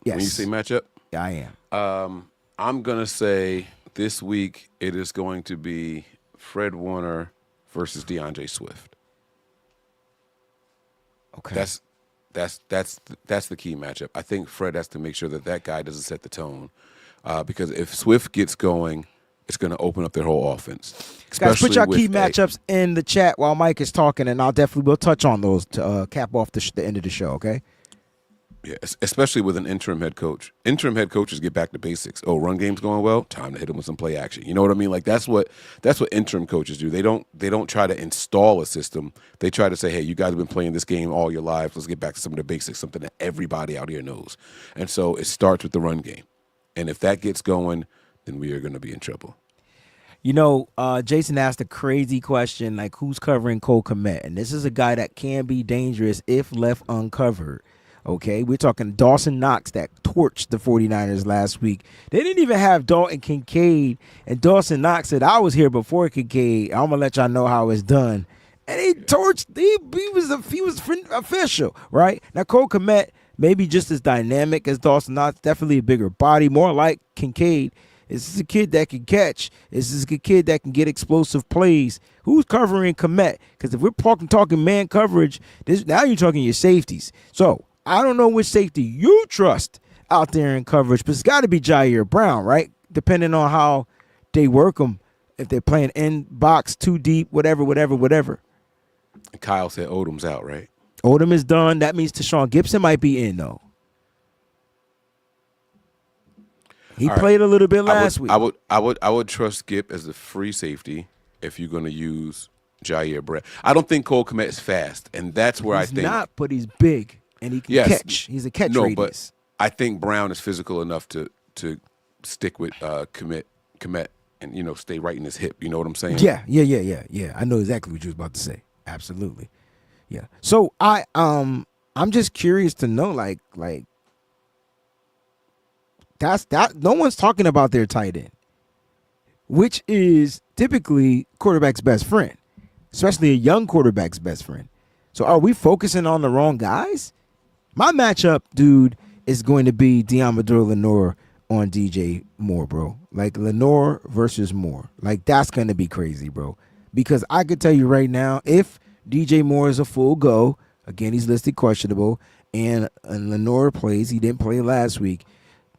Yes. When you say matchup? Yeah, I am. I'm going to say this week it is going to be Fred Warner versus DeAndre Swift. Okay. That's the key matchup. I think Fred has to make sure that guy doesn't set the tone, because if Swift gets going, it's going to open up their whole offense. Guys, put your key matchups in the chat while Mike is talking, and we'll touch on those to cap off the end of the show. Okay. Yeah, especially with an interim head coach. Interim head coaches get back to basics. Oh, run game's going well. Time to hit them with some play action. You know what I mean? Like that's what interim coaches do. They don't try to install a system. They try to say, hey, you guys have been playing this game all your lives. Let's get back to some of the basics, something that everybody out here knows. And so it starts with the run game. And if that gets going, then we are going to be in trouble. You know, Jason asked a crazy question, like who's covering Cole Kmet? And this is a guy that can be dangerous if left uncovered. Okay, we're talking Dawson Knox that torched the 49ers last week. They didn't even have Dalton Kincaid, and Dawson Knox said, I was here before Kincaid. I'm going to let y'all know how it's done. And he torched, he was official, right? Now, Cole Kmet may be just as dynamic as Dawson Knox, definitely a bigger body, more like Kincaid. This is a kid that can catch. This is a kid that can get explosive plays. Who's covering Kmet? Because if we're talking man coverage, now you're talking your safeties. So, I don't know which safety you trust out there in coverage, but it's got to be Jair Brown, right? Depending on how they work them, if they're playing in box, too deep, whatever. And Kyle said Odom's out, right? Odom is done. That means Tashawn Gibson might be in though. He played a little bit last week. I would trust Gip as the free safety if you're going to use Jair Brown. I don't think Cole Kmet is fast, and that's where I think he's not, but he's big and he can catch. He's a catch radius. But I think Brown is physical enough to stick with Kmet and stay right in his hip. You know what I'm saying? Yeah. I know exactly what you was about to say. Absolutely. Yeah. So I'm just curious to know like that's no one's talking about their tight end, which is typically quarterback's best friend, especially a young quarterback's best friend. So are we focusing on the wrong guys? My matchup, dude, is going to be Deommodore Lenoir on DJ Moore, bro. Like Lenoir versus Moore. Like that's going to be crazy, bro. Because I could tell you right now, if DJ Moore is a full go, again, he's listed questionable, and Lenoir plays, he didn't play last week,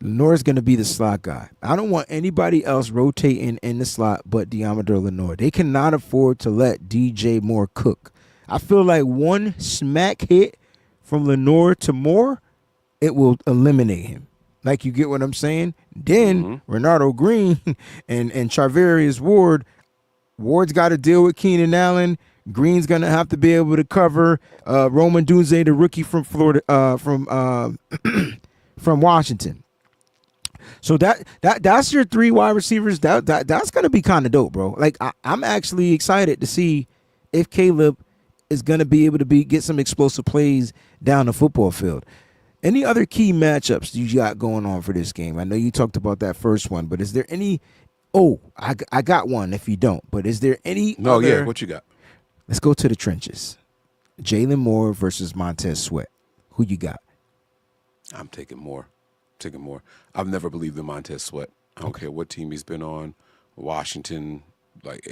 Lenoir is going to be the slot guy. I don't want anybody else rotating in the slot but Deommodore Lenoir. They cannot afford to let DJ Moore cook. I feel like one smack hit from Lenoir to Moore, it will eliminate him. Like, you get what I'm saying? Then Renardo Green and Charvarius Ward's got to deal with Keenan Allen. Green's going to have to be able to cover Roman Dunze, the rookie from Florida, from Washington. So that's your 3 wide receivers. That's going to be kind of dope, bro. Like, I'm actually excited to see if Caleb is going to be able to get some explosive plays down the football field. Any other key matchups you got going on for this game? I know you talked about that first one, but is there any? Oh, I got one if you don't. But is there any? No, yeah. What you got? Let's go to the trenches. Jalen Moore versus Montez Sweat. Who you got? I'm taking Moore. I've never believed in Montez Sweat. I don't care what team he's been on. Washington, like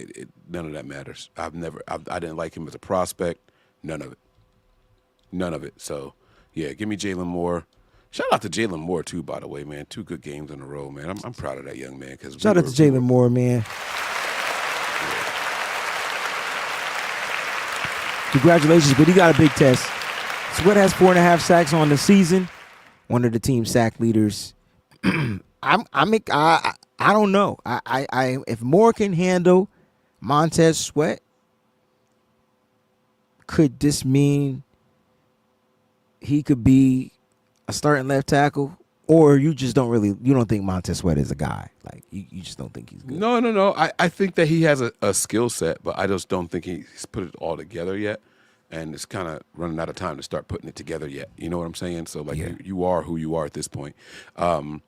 none of that matters. I didn't like him as a prospect. None of it. So, yeah, give me Jalen Moore. Shout out to Jalen Moore too, by the way, man. 2 good games in a row, man. I'm proud of that young man. Shout out to Jalen Moore, man. Congratulations, but he got a big test. Sweat has 4.5 sacks on the season. One of the team sack leaders. I don't know. If Moore can handle Montez Sweat, could this mean he could be a starting left tackle? Or you don't think Montez Sweat is a guy? Like, you just don't think he's good? No. I think that he has a skill set, but I just don't think he's put it all together yet. And it's kind of running out of time to start putting it together yet. You know what I'm saying? So, like, you are who you are at this point. And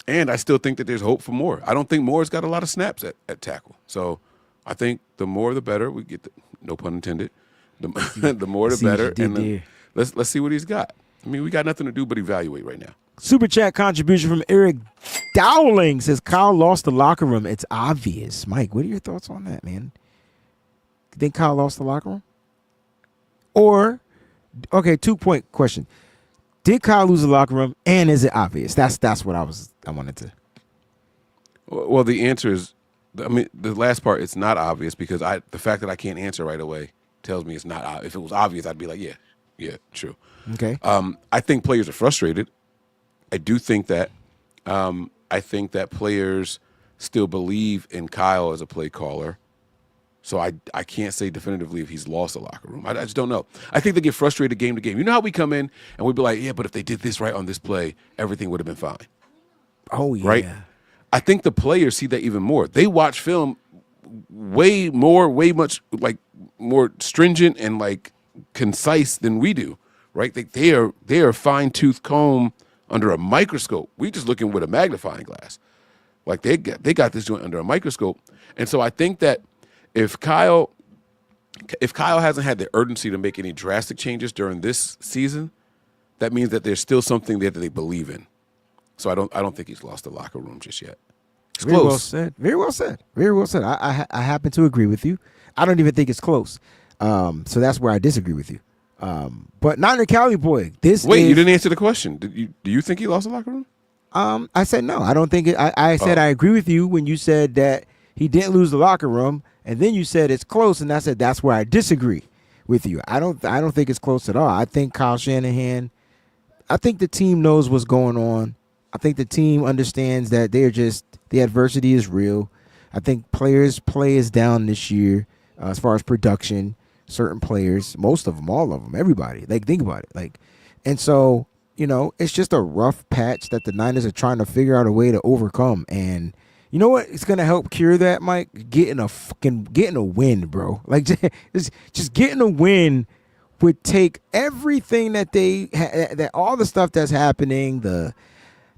I still think that there's hope for Moore. I don't think Moore's got a lot of snaps at tackle. So I think the more the better. We get no pun intended. The more the better. And then let's see what he's got. I mean, we got nothing to do but evaluate right now. Super chat contribution from Eric Dowling says Kyle lost the locker room. It's obvious. Mike, what are your thoughts on that, man? You think Kyle lost the locker room? Or, okay, 2-point question. Did Kyle lose the locker room, and is it obvious? That's what I wanted to. Well, the answer is, I mean, the last part, it's not obvious because the fact that I can't answer right away tells me it's not. If it was obvious, I'd be like, yeah, true. Okay. I think players are frustrated. I do think that. I think that players still believe in Kyle as a play caller. So I can't say definitively if he's lost the locker room. I just don't know. I think they get frustrated game to game. You know how we come in and we'd be like, yeah, but if they did this right on this play, everything would have been fine. Oh, yeah. Right? I think the players see that even more. They watch film way much like more stringent and like concise than we do, right? They are fine-tooth comb under a microscope. We just looking with a magnifying glass. Like they got this joint under a microscope. And so I think that if Kyle hasn't had the urgency to make any drastic changes during this season, that means that there's still something there that they believe in. So I don't think he's lost the locker room just yet. It's Very close. well said. Very well said. Very well said. I happen to agree with you. I don't even think it's close. So that's where I disagree with you. But Niner Cali boy, you didn't answer the question. Do you think he lost the locker room? I said no. I don't think it. I said I agree with you when you said that he didn't lose the locker room, and then you said it's close, and I said that's where I disagree. with you. I don't think it's close at all. I think Kyle Shanahan. I think the team knows what's going on. I think the team understands that the adversity is real. I think players' play is down this year as far as production. Certain players, most of them, all of them, everybody. Like, think about it. Like, and so, it's just a rough patch that the Niners are trying to figure out a way to overcome. And you know what? It's gonna help cure that, Mike. Getting a win, bro. Like, just getting a win would take everything that that all the stuff that's happening, the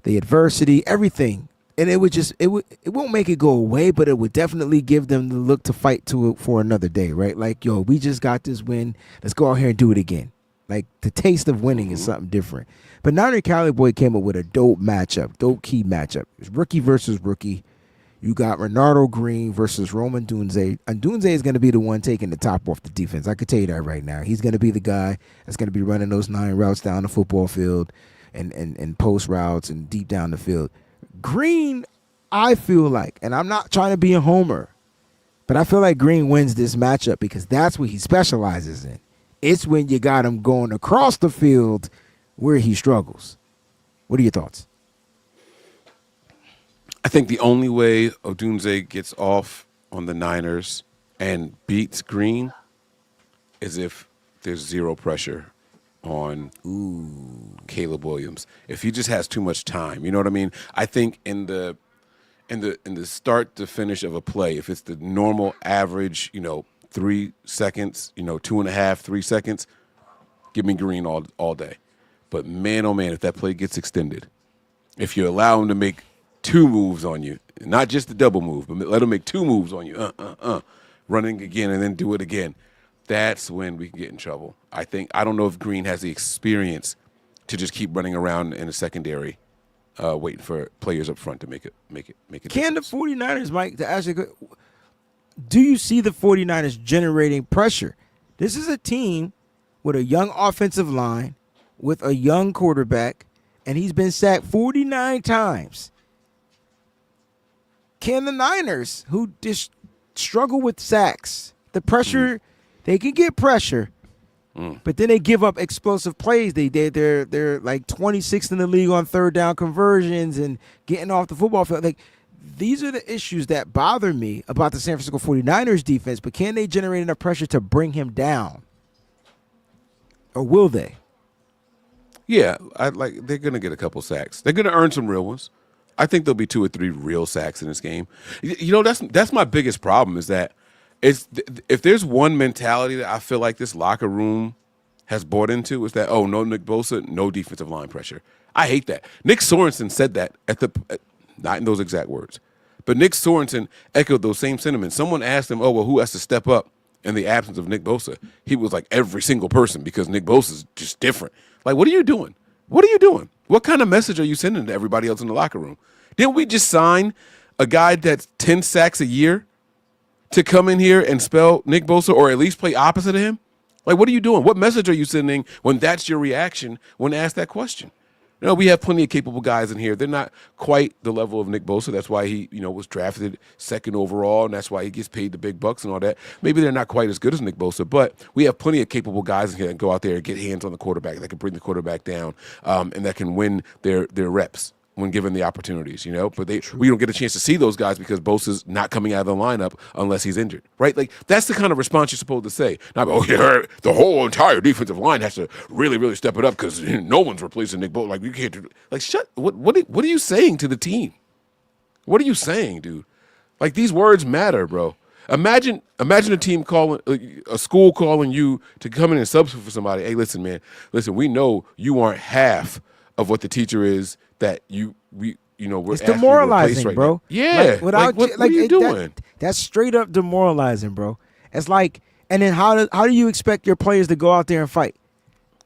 adversity, everything, and it won't make it go away, but it would definitely give them the look to fight for another day, right? Like, yo, we just got this win. Let's go out here and do it again. Like, the taste of winning is something different. But Niner Cowboy came up with a dope key matchup. It's rookie versus rookie. You got Renardo Green versus Roman Dunze. And Dunze is going to be the one taking the top off the defense. I could tell you that right now. He's going to be the guy that's going to be running those 9 routes down the football field and post routes and deep down the field. Green, I feel like, and I'm not trying to be a homer, but I feel like Green wins this matchup because that's what he specializes in. It's when you got him going across the field where he struggles. What are your thoughts? I think the only way Odunze gets off on the Niners and beats Green is if there's zero pressure on Caleb Williams. If he just has too much time, you know what I mean? I think in the start to finish of a play, if it's the normal average, 3 seconds, 2.5, 3 seconds, give me Green all day. But man, oh man, if that play gets extended, if you allow him to make 2 moves on you, not just the double move, but let him make 2 moves on you, running again and then do it again, that's when we can get in trouble. I don't know if Green has the experience to just keep running around in the secondary, waiting for players up front to make it. Can the 49ers, Mike, to ask you, do you see the 49ers generating pressure? This is a team with a young offensive line, with a young quarterback, and he's been sacked 49 times. Can the Niners, who just struggle with sacks, the pressure, they can get pressure, but then they give up explosive plays. They're like 26th in the league on third down conversions and getting off the football field. Like, these are the issues that bother me about the San Francisco 49ers defense, but can they generate enough pressure to bring him down? Or will they? Yeah, they're going to get a couple sacks. They're going to earn some real ones. I think there'll be 2 or 3 real sacks in this game. That's my biggest problem is that if there's one mentality that I feel like this locker room has bought into, is that, no Nick Bosa, no defensive line pressure. I hate that. Nick Sorensen said that not in those exact words, but Nick Sorensen echoed those same sentiments. Someone asked him, who has to step up in the absence of Nick Bosa? He was like, every single person, because Nick Bosa is just different. Like, what are you doing? What are you doing? What kind of message are you sending to everybody else in the locker room? Didn't we just sign a guy that's 10 sacks a year to come in here and spell Nick Bosa, or at least play opposite of him? Like, what are you doing? What message are you sending when that's your reaction when asked that question? We have plenty of capable guys in here. They're not quite the level of Nick Bosa. That's why he, was drafted 2nd overall, and that's why he gets paid the big bucks and all that. Maybe they're not quite as good as Nick Bosa, but we have plenty of capable guys in here that go out there and get hands on the quarterback, that can bring the quarterback down, and that can win their reps when given the opportunities, But we don't get a chance to see those guys because Bosa's not coming out of the lineup unless he's injured, right? Like, that's the kind of response you're supposed to say. Not, the whole entire defensive line has to really, really step it up because no one's replacing Nick Bosa. Like, you can't do, like, what are you saying to the team? What are you saying, dude? Like, these words matter, bro. Imagine a team a school calling you to come in and substitute for somebody. Hey, listen, man, we know you aren't half of what the teacher is that we're it's demoralizing, right bro. Now. Yeah, what are you doing? That's straight up demoralizing, bro. It's like, and then how do you expect your players to go out there and fight?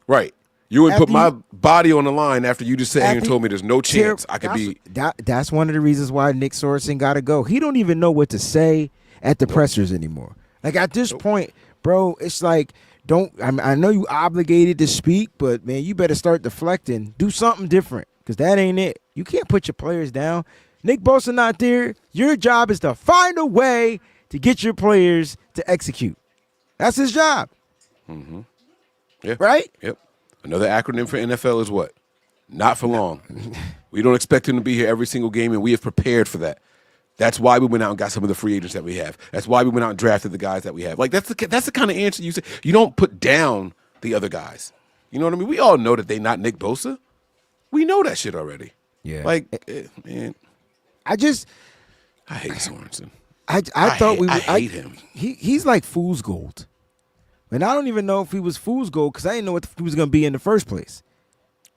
Right. You would put my body on the line after you just sat here and told me there's no chance I could be. That's one of the reasons why Nick Sorensen got to go. He don't even know what to say at the pressers anymore. Like, at this point, bro, it's like, I know you obligated to speak, but, man, you better start deflecting. Do something different, because that ain't it. You can't put your players down. Nick Bosa not there. Your job is to find a way to get your players to execute. That's his job. Yeah. Right? Yep. Another acronym for NFL is what? Not for long. We don't expect him to be here every single game, and we have prepared for that. That's why we went out and got some of the free agents that we have. That's why we went out and drafted the guys that we have. Like that's the kind of answer you say. You don't put down the other guys. You know what I mean? We all know that they not Nick Bosa. We know that shit already. Yeah. Like, man, I hate Sorensen. I hate him. He's like fool's gold. And I don't even know if he was fool's gold because I didn't know what he was going to be in the first place.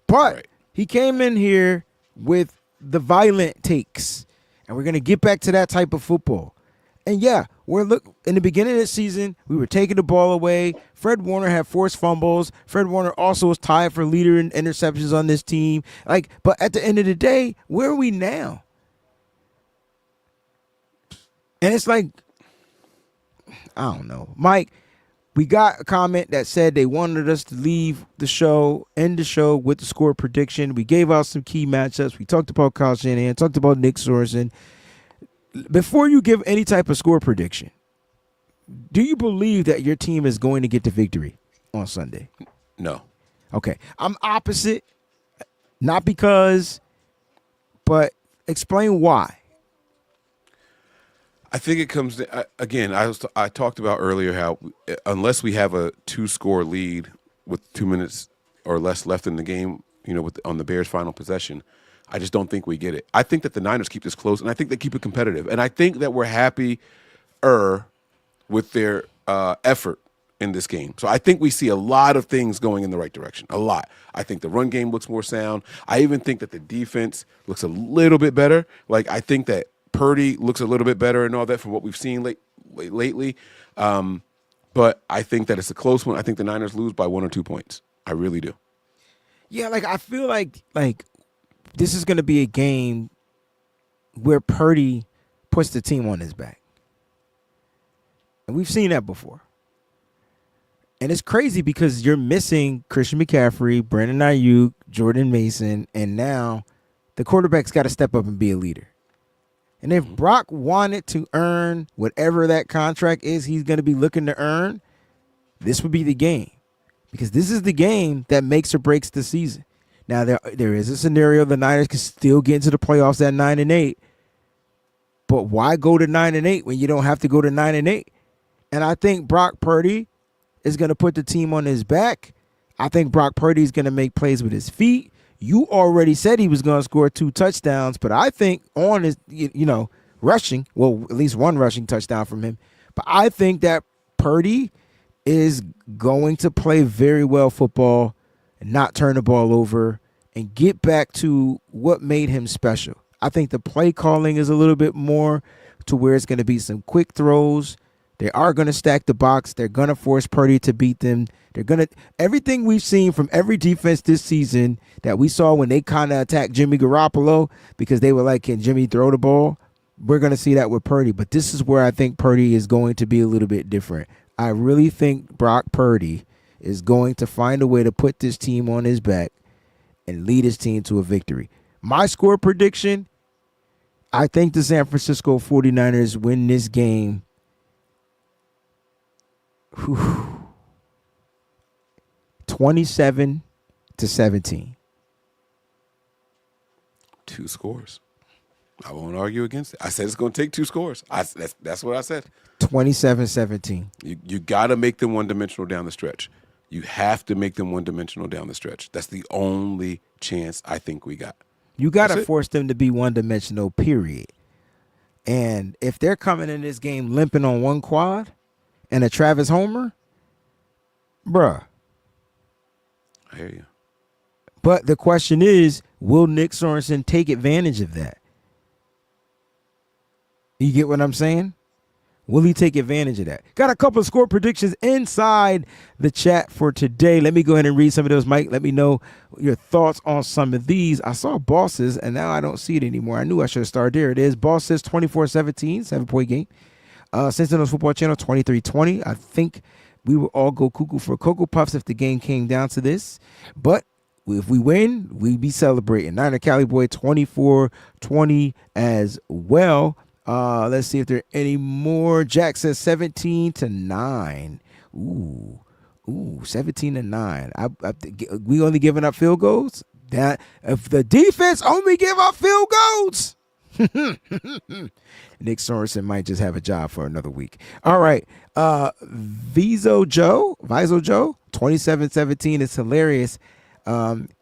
But he came in here with the violent takes, and we're going to get back to that type of football. And yeah, in the beginning of the season, we were taking the ball away. Fred Warner had forced fumbles. Fred Warner also was tied for leader in interceptions on this team. But at the end of the day, where are we now? And it's like, I don't know, Mike. We got a comment that said they wanted us to end the show with the score prediction. We gave out some key matchups. We talked about Kyle Shanahan, talked about Nick Sorensen. Before you give any type of score prediction, do you believe that your team is going to get the victory on Sunday? No. Okay. I'm opposite. Not because, but explain why. I think it comes to, again, I talked about earlier how unless we have a 2-score lead with 2 minutes or less left in the game, on the Bears' final possession, I just don't think we get it. I think that the Niners keep this close, and I think they keep it competitive. And I think that we're happier with their effort in this game. So I think we see a lot of things going in the right direction, a lot. I think the run game looks more sound. I even think that the defense looks a little bit better. Like, I think that Purdy looks a little bit better and all that from what we've seen lately. But I think that it's a close one. I think the Niners lose by 1 or 2 points. I really do. Yeah, I feel like this is going to be a game where Purdy puts the team on his back. And we've seen that before. And it's crazy because you're missing Christian McCaffrey, Brandon Ayuk, Jordan Mason, and now the quarterback's got to step up and be a leader. And if Brock wanted to earn whatever that contract is he's going to be looking to earn, this would be the game. Because this is the game that makes or breaks the season. Now, there is a scenario the Niners can still get into the playoffs at 9-8. But why go to 9-8 when you don't have to go to 9-8? And I think Brock Purdy is going to put the team on his back. I think Brock Purdy is going to make plays with his feet. You already said he was going to score 2 touchdowns, but I think on his, rushing, well, at least one rushing touchdown from him. But I think that Purdy is going to play very well football and not turn the ball over and get back to what made him special. I think the play calling is a little bit more to where it's going to be some quick throws. They are going to stack the box. They're going to force Purdy to beat them. They're going to everything we've seen from every defense this season that we saw when they kind of attacked Jimmy Garoppolo because they were like, can Jimmy throw the ball? We're going to see that with Purdy. But this is where I think Purdy is going to be a little bit different. I really think Brock Purdy is going to find a way to put this team on his back and lead his team to a victory. My score prediction, I think the San Francisco 49ers win this game 27-17. 2 scores. I won't argue against it. I said it's going to take 2 scores. That's what I said. 27-17. You got to make them one-dimensional down the stretch. You have to make them one-dimensional down the stretch. That's the only chance I think we got. You got to force them to be one-dimensional, period. And if they're coming in this game limping on one quad and a Travis Homer, bruh. I hear you. But the question is, will Nick Sorensen take advantage of that? You get what I'm saying? Will he take advantage of that? Got a couple of score predictions inside the chat for today. Let me go ahead and read some of those, Mike. Let me know your thoughts on some of these. I saw Bosses, and now I don't see it anymore. I knew I should have started. There it is. Bosses 24-17, 7-point game. Cincinnati Football Channel 23-20. I think we will all go cuckoo for Cocoa Puffs if the game came down to this. But if we win, we'd be celebrating. Niner Cali Boy 24-20 as well. Let's see if there are any more. Jack says 17-9. Ooh. Ooh, 17-9. We only giving up field goals. That if the defense only give up field goals, Nick Sorensen might just have a job for another week. All right. Vizo Joe, 27-17 is hilarious.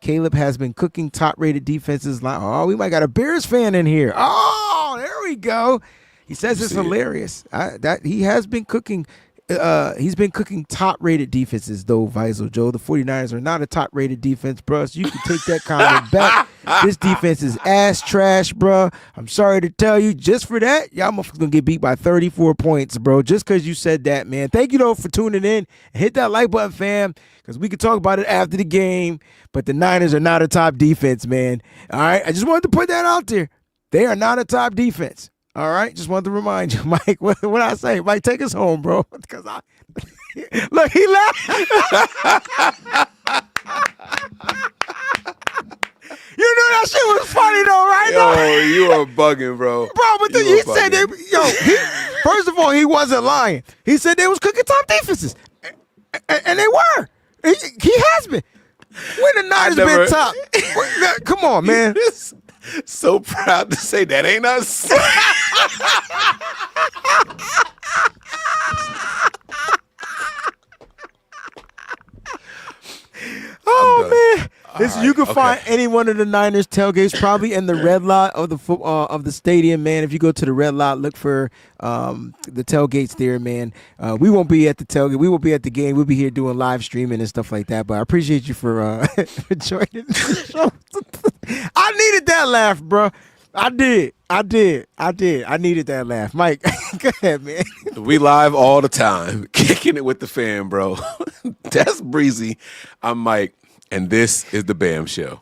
Caleb has been cooking top-rated defenses. Oh, we might got a Bears fan in here. Oh, there we go. He says it's hilarious. That he has been cooking. He's been cooking top-rated defenses, though, Vizo Joe. The 49ers are not a top-rated defense, bro. So you can take that comment back. This defense is ass trash, bro. I'm sorry to tell you. Just for that, y'all motherfuckers gonna get beat by 34 points, bro. Just because you said that, man. Thank you, though, for tuning in. Hit that like button, fam, because we can talk about it after the game. But the Niners are not a top defense, man. All right? I just wanted to put that out there. They are not a top defense. All right, just wanted to remind you, Mike. What I say, Mike, take us home, bro. Because look, he laughed. You knew that shit was funny though, right? Yo, you are bugging, bro. Bro, but he said they. First of all, he wasn't lying. He said they was cooking top defenses, and they were. He has been. When the Niners been top? Come on, man. So proud to say that ain't us. Oh man! You can find any one of the Niners tailgates probably in the red lot of the stadium, man. If you go to the red lot, look for the tailgates there, man. We won't be at the tailgate. We won't be at the game. We'll be here doing live streaming and stuff like that. But I appreciate you for joining the show. I needed that laugh, bro. I did. I needed that laugh. Mike, go ahead, man. We live all the time, kicking it with the fan, bro. That's Breezy. I'm Mike, and this is the B.A.M Show.